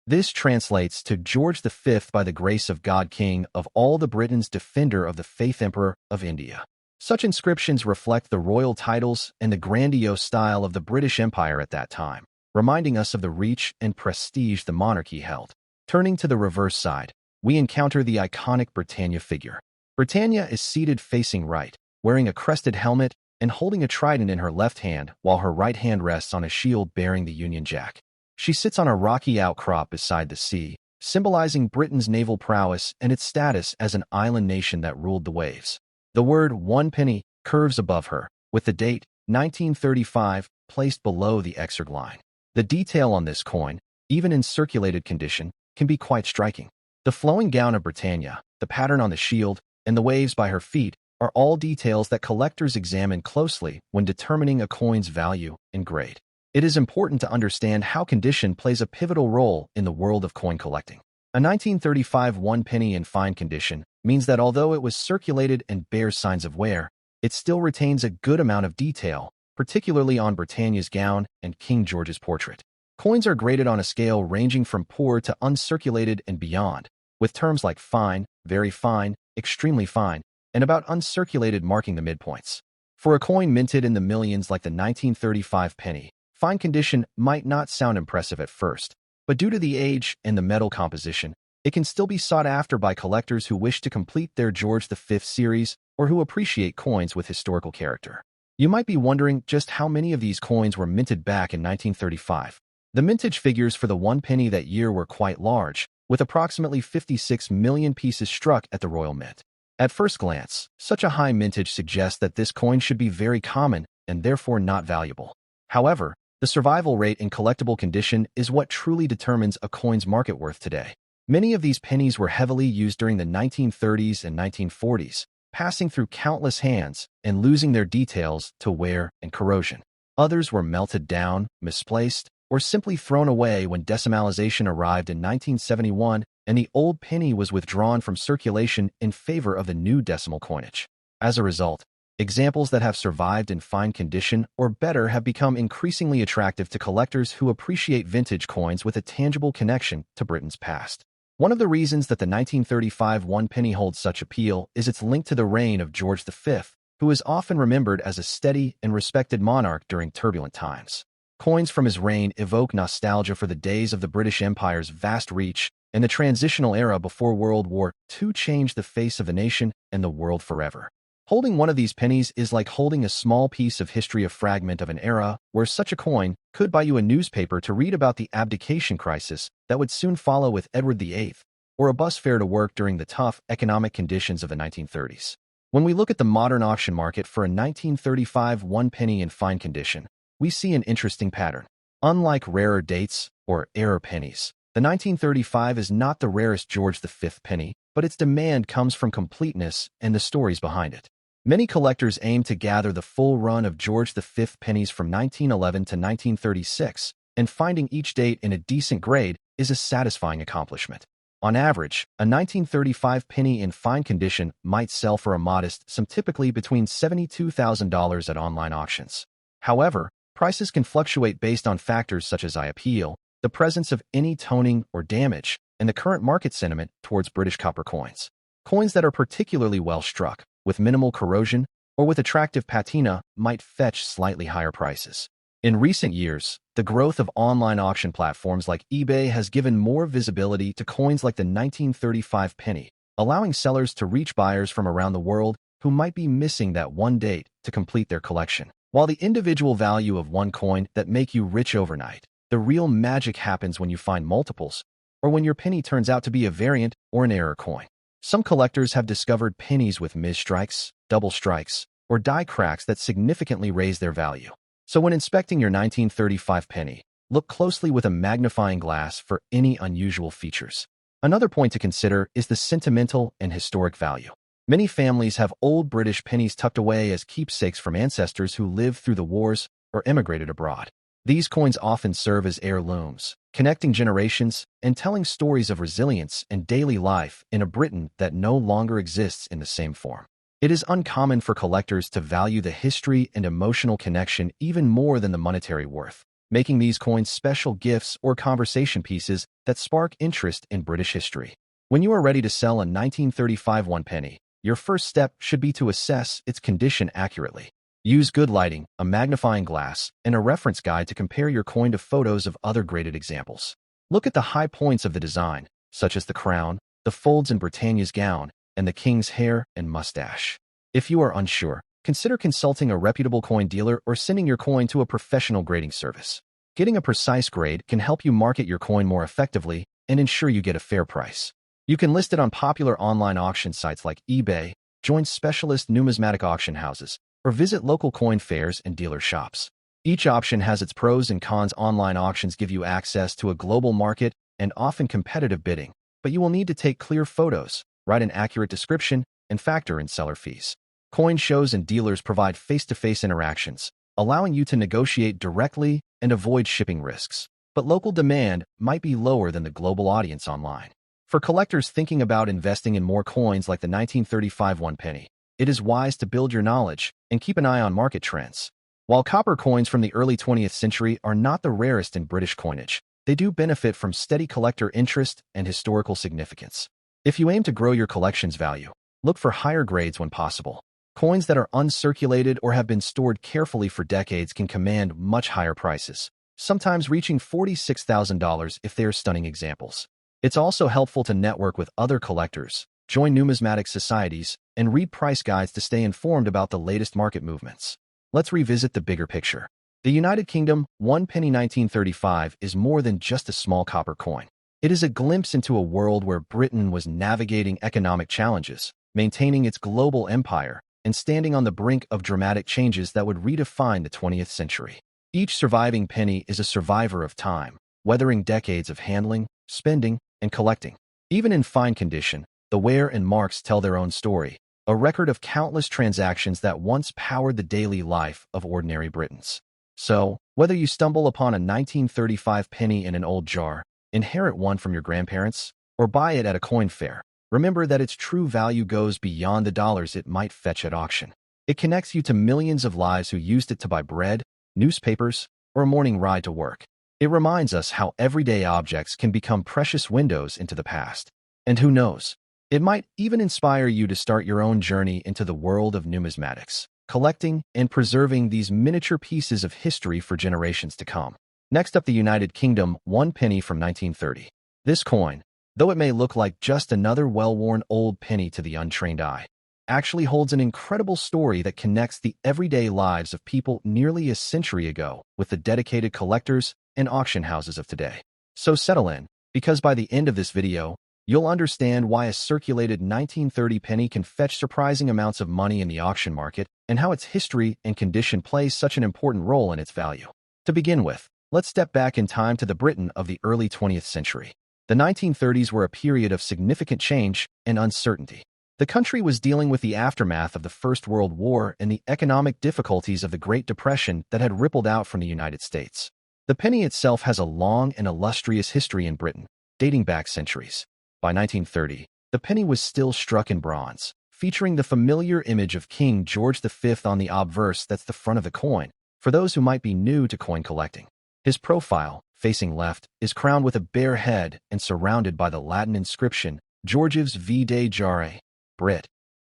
This translates to George V by the grace of God, King of all the Britons, defender of the faith, Emperor of India. Such inscriptions reflect the royal titles and the grandiose style of the British Empire at that time, reminding us of the reach and prestige the monarchy held. Turning to the reverse side, we encounter the iconic Britannia figure. Britannia is seated facing right, wearing a crested helmet and holding a trident in her left hand while her right hand rests on a shield bearing the Union Jack. She sits on a rocky outcrop beside the sea, symbolizing Britain's naval prowess and its status as an island nation that ruled the waves. The word one penny curves above her, with the date 1935 placed below the exerg line. The detail on this coin, even in circulated condition, can be quite striking. The flowing gown of Britannia, the pattern on the shield, and the waves by her feet are all details that collectors examine closely when determining a coin's value and grade. It is important to understand how condition plays a pivotal role in the world of coin collecting. A 1935 one penny in fine condition means that although it was circulated and bears signs of wear, it still retains a good amount of detail, particularly on Britannia's gown and King George's portrait. Coins are graded on a scale ranging from poor to uncirculated and beyond, with terms like fine, very fine, extremely fine, and about uncirculated marking the midpoints. For a coin minted in the millions like the 1935 penny, fine condition might not sound impressive at first, but due to the age and the metal composition, it can still be sought after by collectors who wish to complete their George V series or who appreciate coins with historical character. You might be wondering just how many of these coins were minted back in 1935. The mintage figures for the 1 penny that year were quite large, with approximately 56 million pieces struck at the Royal Mint. At first glance, such a high mintage suggests that this coin should be very common and therefore not valuable. However, the survival rate in collectible condition is what truly determines a coin's market worth today. Many of these pennies were heavily used during the 1930s and 1940s, passing through countless hands and losing their details to wear and corrosion. Others were melted down, misplaced, or simply thrown away when decimalization arrived in 1971 and the old penny was withdrawn from circulation in favor of the new decimal coinage. As a result, examples that have survived in fine condition or better have become increasingly attractive to collectors who appreciate vintage coins with a tangible connection to Britain's past. One of the reasons that the 1935 1 penny holds such appeal is its link to the reign of George V, who is often remembered as a steady and respected monarch during turbulent times. Coins from his reign evoke nostalgia for the days of the British Empire's vast reach, and the transitional era before World War II changed the face of the nation and the world forever. Holding one of these pennies is like holding a small piece of history, a fragment of an era where such a coin could buy you a newspaper to read about the abdication crisis that would soon follow with Edward VIII, or a bus fare to work during the tough economic conditions of the 1930s. When we look at the modern auction market for a 1935 1 penny in fine condition, we see an interesting pattern. Unlike rarer dates or error pennies, the 1935 is not the rarest George V penny, but its demand comes from completeness and the stories behind it. Many collectors aim to gather the full run of George V pennies from 1911 to 1936, and finding each date in a decent grade is a satisfying accomplishment. On average, a 1935 penny in fine condition might sell for a modest sum, typically between $72,000 at online auctions. However, prices can fluctuate based on factors such as eye appeal, the presence of any toning or damage, and the current market sentiment towards British copper coins. Coins that are particularly well struck, with minimal corrosion, or with attractive patina might fetch slightly higher prices. In recent years, the growth of online auction platforms like eBay has given more visibility to coins like the 1935 penny, allowing sellers to reach buyers from around the world who might be missing that one date to complete their collection. While the individual value of one coin that make you rich overnight, the real magic happens when you find multiples, or when your penny turns out to be a variant or an error coin. Some collectors have discovered pennies with misstrikes, double strikes, or die cracks that significantly raise their value. So when inspecting your 1935 penny, look closely with a magnifying glass for any unusual features. Another point to consider is the sentimental and historic value. Many families have old British pennies tucked away as keepsakes from ancestors who lived through the wars or emigrated abroad. These coins often serve as heirlooms, connecting generations and telling stories of resilience and daily life in a Britain that no longer exists in the same form. It is uncommon for collectors to value the history and emotional connection even more than the monetary worth, making these coins special gifts or conversation pieces that spark interest in British history. When you are ready to sell a 1935 1 penny, your first step should be to assess its condition accurately. Use good lighting, a magnifying glass, and a reference guide to compare your coin to photos of other graded examples. Look at the high points of the design, such as the crown, the folds in Britannia's gown, and the king's hair and mustache. If you are unsure, consider consulting a reputable coin dealer or sending your coin to a professional grading service. Getting a precise grade can help you market your coin more effectively and ensure you get a fair price. You can list it on popular online auction sites like eBay, join specialist numismatic auction houses, or visit local coin fairs and dealer shops. Each option has its pros and cons. Online auctions give you access to a global market and often competitive bidding, but you will need to take clear photos, write an accurate description, and factor in seller fees. Coin shows and dealers provide face-to-face interactions, allowing you to negotiate directly and avoid shipping risks. But local demand might be lower than the global audience online. For collectors thinking about investing in more coins like the 1935 1 penny, it is wise to build your knowledge and keep an eye on market trends. While copper coins from the early 20th century are not the rarest in British coinage, they do benefit from steady collector interest and historical significance. If you aim to grow your collection's value, look for higher grades when possible. Coins that are uncirculated or have been stored carefully for decades can command much higher prices, sometimes reaching $46,000 if they are stunning examples. It's also helpful to network with other collectors, join numismatic societies, and read price guides to stay informed about the latest market movements. Let's revisit the bigger picture. The United Kingdom, 1 penny 1935, is more than just a small copper coin. It is a glimpse into a world where Britain was navigating economic challenges, maintaining its global empire, and standing on the brink of dramatic changes that would redefine the 20th century. Each surviving penny is a survivor of time, weathering decades of handling, spending, and collecting. Even in fine condition, the wear and marks tell their own story, a record of countless transactions that once powered the daily life of ordinary Britons. So, whether you stumble upon a 1935 penny in an old jar, inherit one from your grandparents, or buy it at a coin fair, remember that its true value goes beyond the dollars it might fetch at auction. It connects you to millions of lives who used it to buy bread, newspapers, or a morning ride to work. It reminds us how everyday objects can become precious windows into the past. And who knows, it might even inspire you to start your own journey into the world of numismatics, collecting and preserving these miniature pieces of history for generations to come. Next up, the United Kingdom, 1 penny from 1930. This coin, though it may look like just another well-worn old penny to the untrained eye, actually holds an incredible story that connects the everyday lives of people nearly a century ago with the dedicated collectors and auction houses of today. So settle in, because by the end of this video, you'll understand why a circulated 1930 penny can fetch surprising amounts of money in the auction market and how its history and condition plays such an important role in its value. To begin with, let's step back in time to the Britain of the early 20th century. The 1930s were a period of significant change and uncertainty. The country was dealing with the aftermath of the First World War and the economic difficulties of the Great Depression that had rippled out from the United States. The penny itself has a long and illustrious history in Britain, dating back centuries. By 1930, the penny was still struck in bronze, featuring the familiar image of King George V on the obverse that's the front of the coin, for those who might be new to coin collecting. His profile, facing left, is crowned with a bare head and surrounded by the Latin inscription, Georgives Vide Jare, Brit.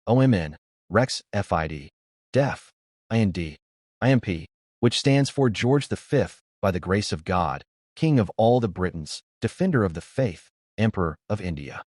OMN, Rex FID, Def, IND, IMP, which stands for George V, by the grace of God, King of all the Britons, Defender of the Faith, Emperor of India.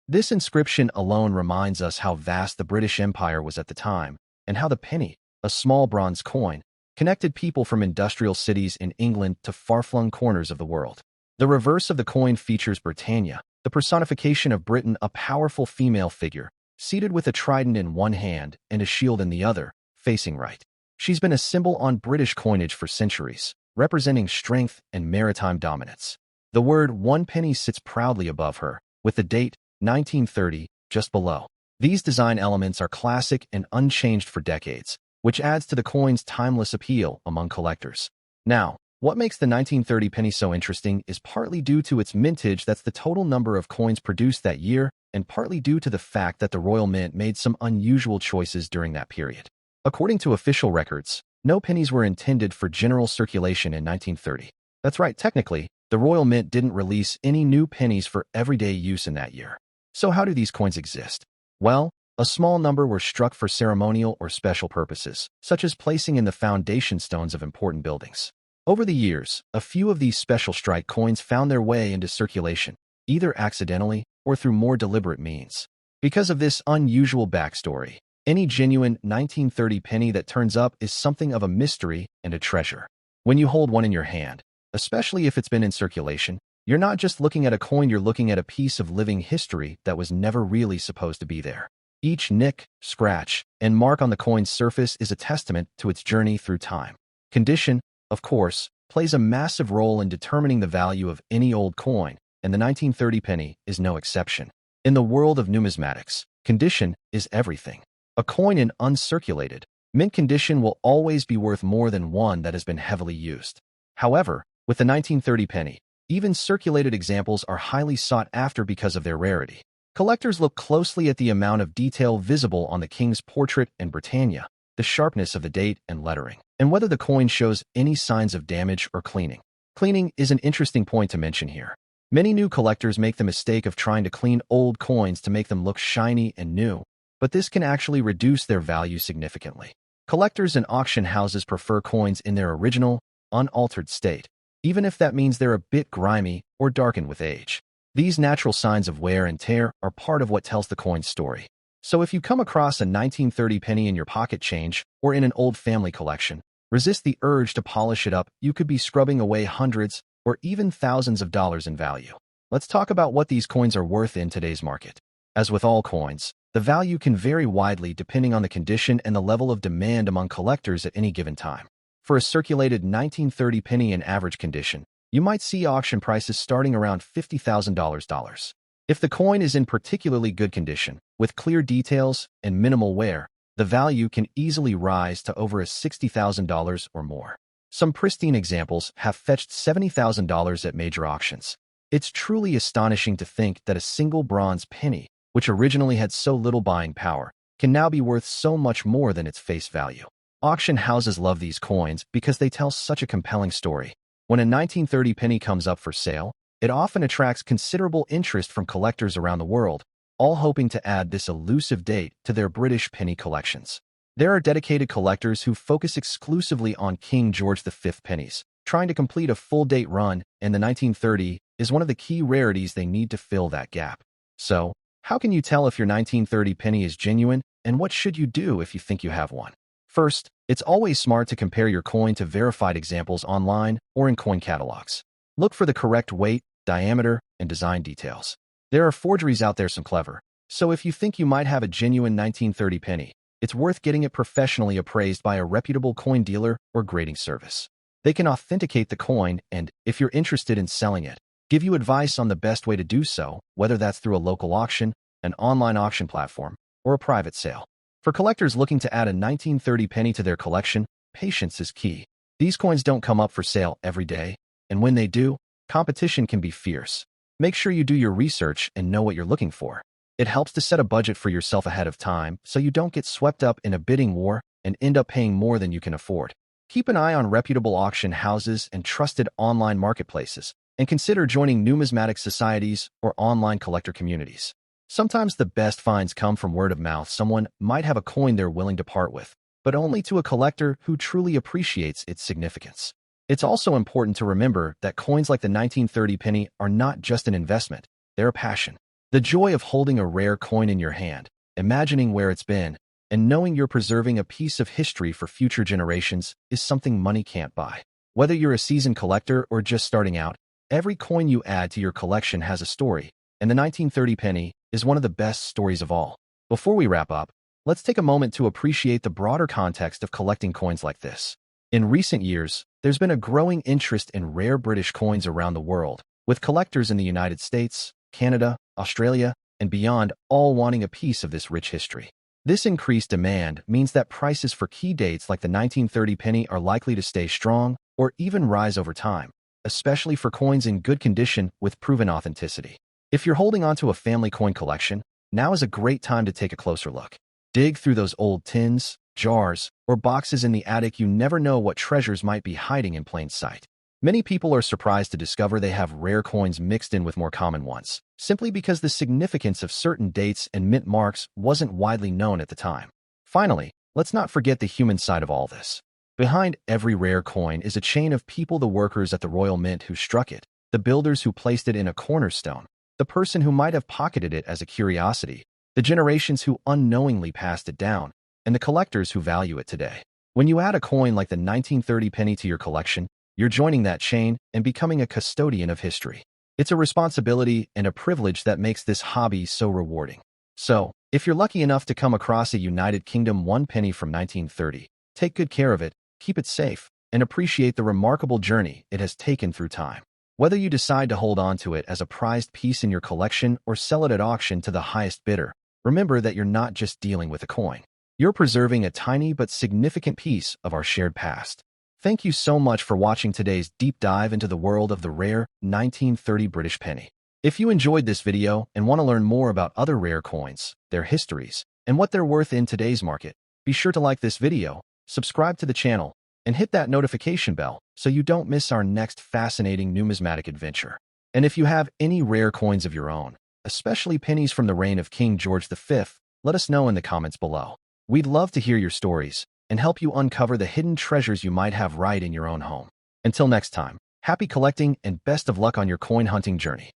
This inscription alone reminds us how vast the British Empire was at the time, and how the penny, a small bronze coin, connected people from industrial cities in England to far-flung corners of the world. The reverse of the coin features Britannia, the personification of Britain, a powerful female figure, seated with a trident in one hand and a shield in the other, facing right. She's been a symbol on British coinage for centuries, representing strength and maritime dominance. The word 1 penny sits proudly above her, with the date 1930 just below. These design elements are classic and unchanged for decades, which adds to the coin's timeless appeal among collectors. Now, what makes the 1930 penny so interesting is partly due to its mintage, that's the total number of coins produced that year, and partly due to the fact that the Royal Mint made some unusual choices during that period. According to official records, no pennies were intended for general circulation in 1930. That's right, technically, the Royal Mint didn't release any new pennies for everyday use in that year. So how do these coins exist? Well, a small number were struck for ceremonial or special purposes, such as placing in the foundation stones of important buildings. Over the years, a few of these special strike coins found their way into circulation, either accidentally or through more deliberate means. Because of this unusual backstory, any genuine 1930 penny that turns up is something of a mystery and a treasure. When you hold one in your hand, especially if it's been in circulation, you're not just looking at a coin, you're looking at a piece of living history that was never really supposed to be there. Each nick, scratch, and mark on the coin's surface is a testament to its journey through time. Condition, of course, plays a massive role in determining the value of any old coin, and the 1930 penny is no exception. In the world of numismatics, condition is everything. A coin in uncirculated, mint condition will always be worth more than one that has been heavily used. However, with the 1930 penny, even circulated examples are highly sought after because of their rarity. Collectors look closely at the amount of detail visible on the king's portrait and Britannia, the sharpness of the date and lettering, and whether the coin shows any signs of damage or cleaning. Cleaning is an interesting point to mention here. Many new collectors make the mistake of trying to clean old coins to make them look shiny and new, but this can actually reduce their value significantly. Collectors and auction houses prefer coins in their original, unaltered state, even if that means they're a bit grimy or darkened with age. These natural signs of wear and tear are part of what tells the coin's story. So if you come across a 1930 penny in your pocket change or in an old family collection, Resist the urge to polish it up. You could be scrubbing away hundreds or even thousands of dollars in value. Let's talk about what these coins are worth in today's market. As with all coins, the value can vary widely depending on the condition and the level of demand among collectors at any given time. For a circulated 1930 penny in average condition, you might see auction prices starting around $50,000. If the coin is in particularly good condition, with clear details and minimal wear, the value can easily rise to over $60,000 or more. Some pristine examples have fetched $70,000 at major auctions. It's truly astonishing to think that a single bronze penny, which originally had so little buying power, can now be worth so much more than its face value. Auction houses love these coins because they tell such a compelling story. When a 1930 penny comes up for sale, it often attracts considerable interest from collectors around the world, all hoping to add this elusive date to their British penny collections. There are dedicated collectors who focus exclusively on King George V pennies, trying to complete a full date run, and the 1930 is one of the key rarities they need to fill that gap. So, how can you tell if your 1930 penny is genuine, and what should you do if you think you have one? First, it's always smart to compare your coin to verified examples online or in coin catalogs. Look for the correct weight, diameter, and design details. There are forgeries out there some clever, so if you think you might have a genuine 1930 penny, it's worth getting it professionally appraised by a reputable coin dealer or grading service. They can authenticate the coin and, if you're interested in selling it, give you advice on the best way to do so, whether that's through a local auction, an online auction platform, or a private sale. For collectors looking to add a 1930 penny to their collection, patience is key. These coins don't come up for sale every day, and when they do, competition can be fierce. Make sure you do your research and know what you're looking for. It helps to set a budget for yourself ahead of time so you don't get swept up in a bidding war and end up paying more than you can afford. Keep an eye on reputable auction houses and trusted online marketplaces, and consider joining numismatic societies or online collector communities. Sometimes the best finds come from word of mouth. Someone might have a coin they're willing to part with, but only to a collector who truly appreciates its significance. It's also important to remember that coins like the 1930 penny are not just an investment, they're a passion. The joy of holding a rare coin in your hand, imagining where it's been, and knowing you're preserving a piece of history for future generations is something money can't buy. Whether you're a seasoned collector or just starting out, every coin you add to your collection has a story, and the 1930 penny is one of the best stories of all. Before we wrap up, let's take a moment to appreciate the broader context of collecting coins like this. In recent years, there's been a growing interest in rare British coins around the world, with collectors in the United States, Canada, Australia, and beyond all wanting a piece of this rich history. This increased demand means that prices for key dates like the 1930 penny are likely to stay strong or even rise over time, especially for coins in good condition with proven authenticity. If you're holding onto a family coin collection, now is a great time to take a closer look. Dig through those old tins, jars, or boxes in the attic. You never know what treasures might be hiding in plain sight. Many people are surprised to discover they have rare coins mixed in with more common ones, simply because the significance of certain dates and mint marks wasn't widely known at the time. Finally, let's not forget the human side of all this. Behind every rare coin is a chain of people: the workers at the Royal Mint who struck it, the builders who placed it in a cornerstone, the person who might have pocketed it as a curiosity, the generations who unknowingly passed it down, and the collectors who value it today. When you add a coin like the 1930 penny to your collection, you're joining that chain and becoming a custodian of history. It's a responsibility and a privilege that makes this hobby so rewarding. So, if you're lucky enough to come across a United Kingdom 1 penny from 1930, take good care of it, keep it safe, and appreciate the remarkable journey it has taken through time. Whether you decide to hold on to it as a prized piece in your collection or sell it at auction to the highest bidder, remember that you're not just dealing with a coin. You're preserving a tiny but significant piece of our shared past. Thank you so much for watching today's deep dive into the world of the rare 1930 British penny. If you enjoyed this video and want to learn more about other rare coins, their histories, and what they're worth in today's market, be sure to like this video, subscribe to the channel, and hit that notification bell so you don't miss our next fascinating numismatic adventure. And if you have any rare coins of your own, especially pennies from the reign of King George V, let us know in the comments below. We'd love to hear your stories and help you uncover the hidden treasures you might have right in your own home. Until next time, happy collecting and best of luck on your coin hunting journey.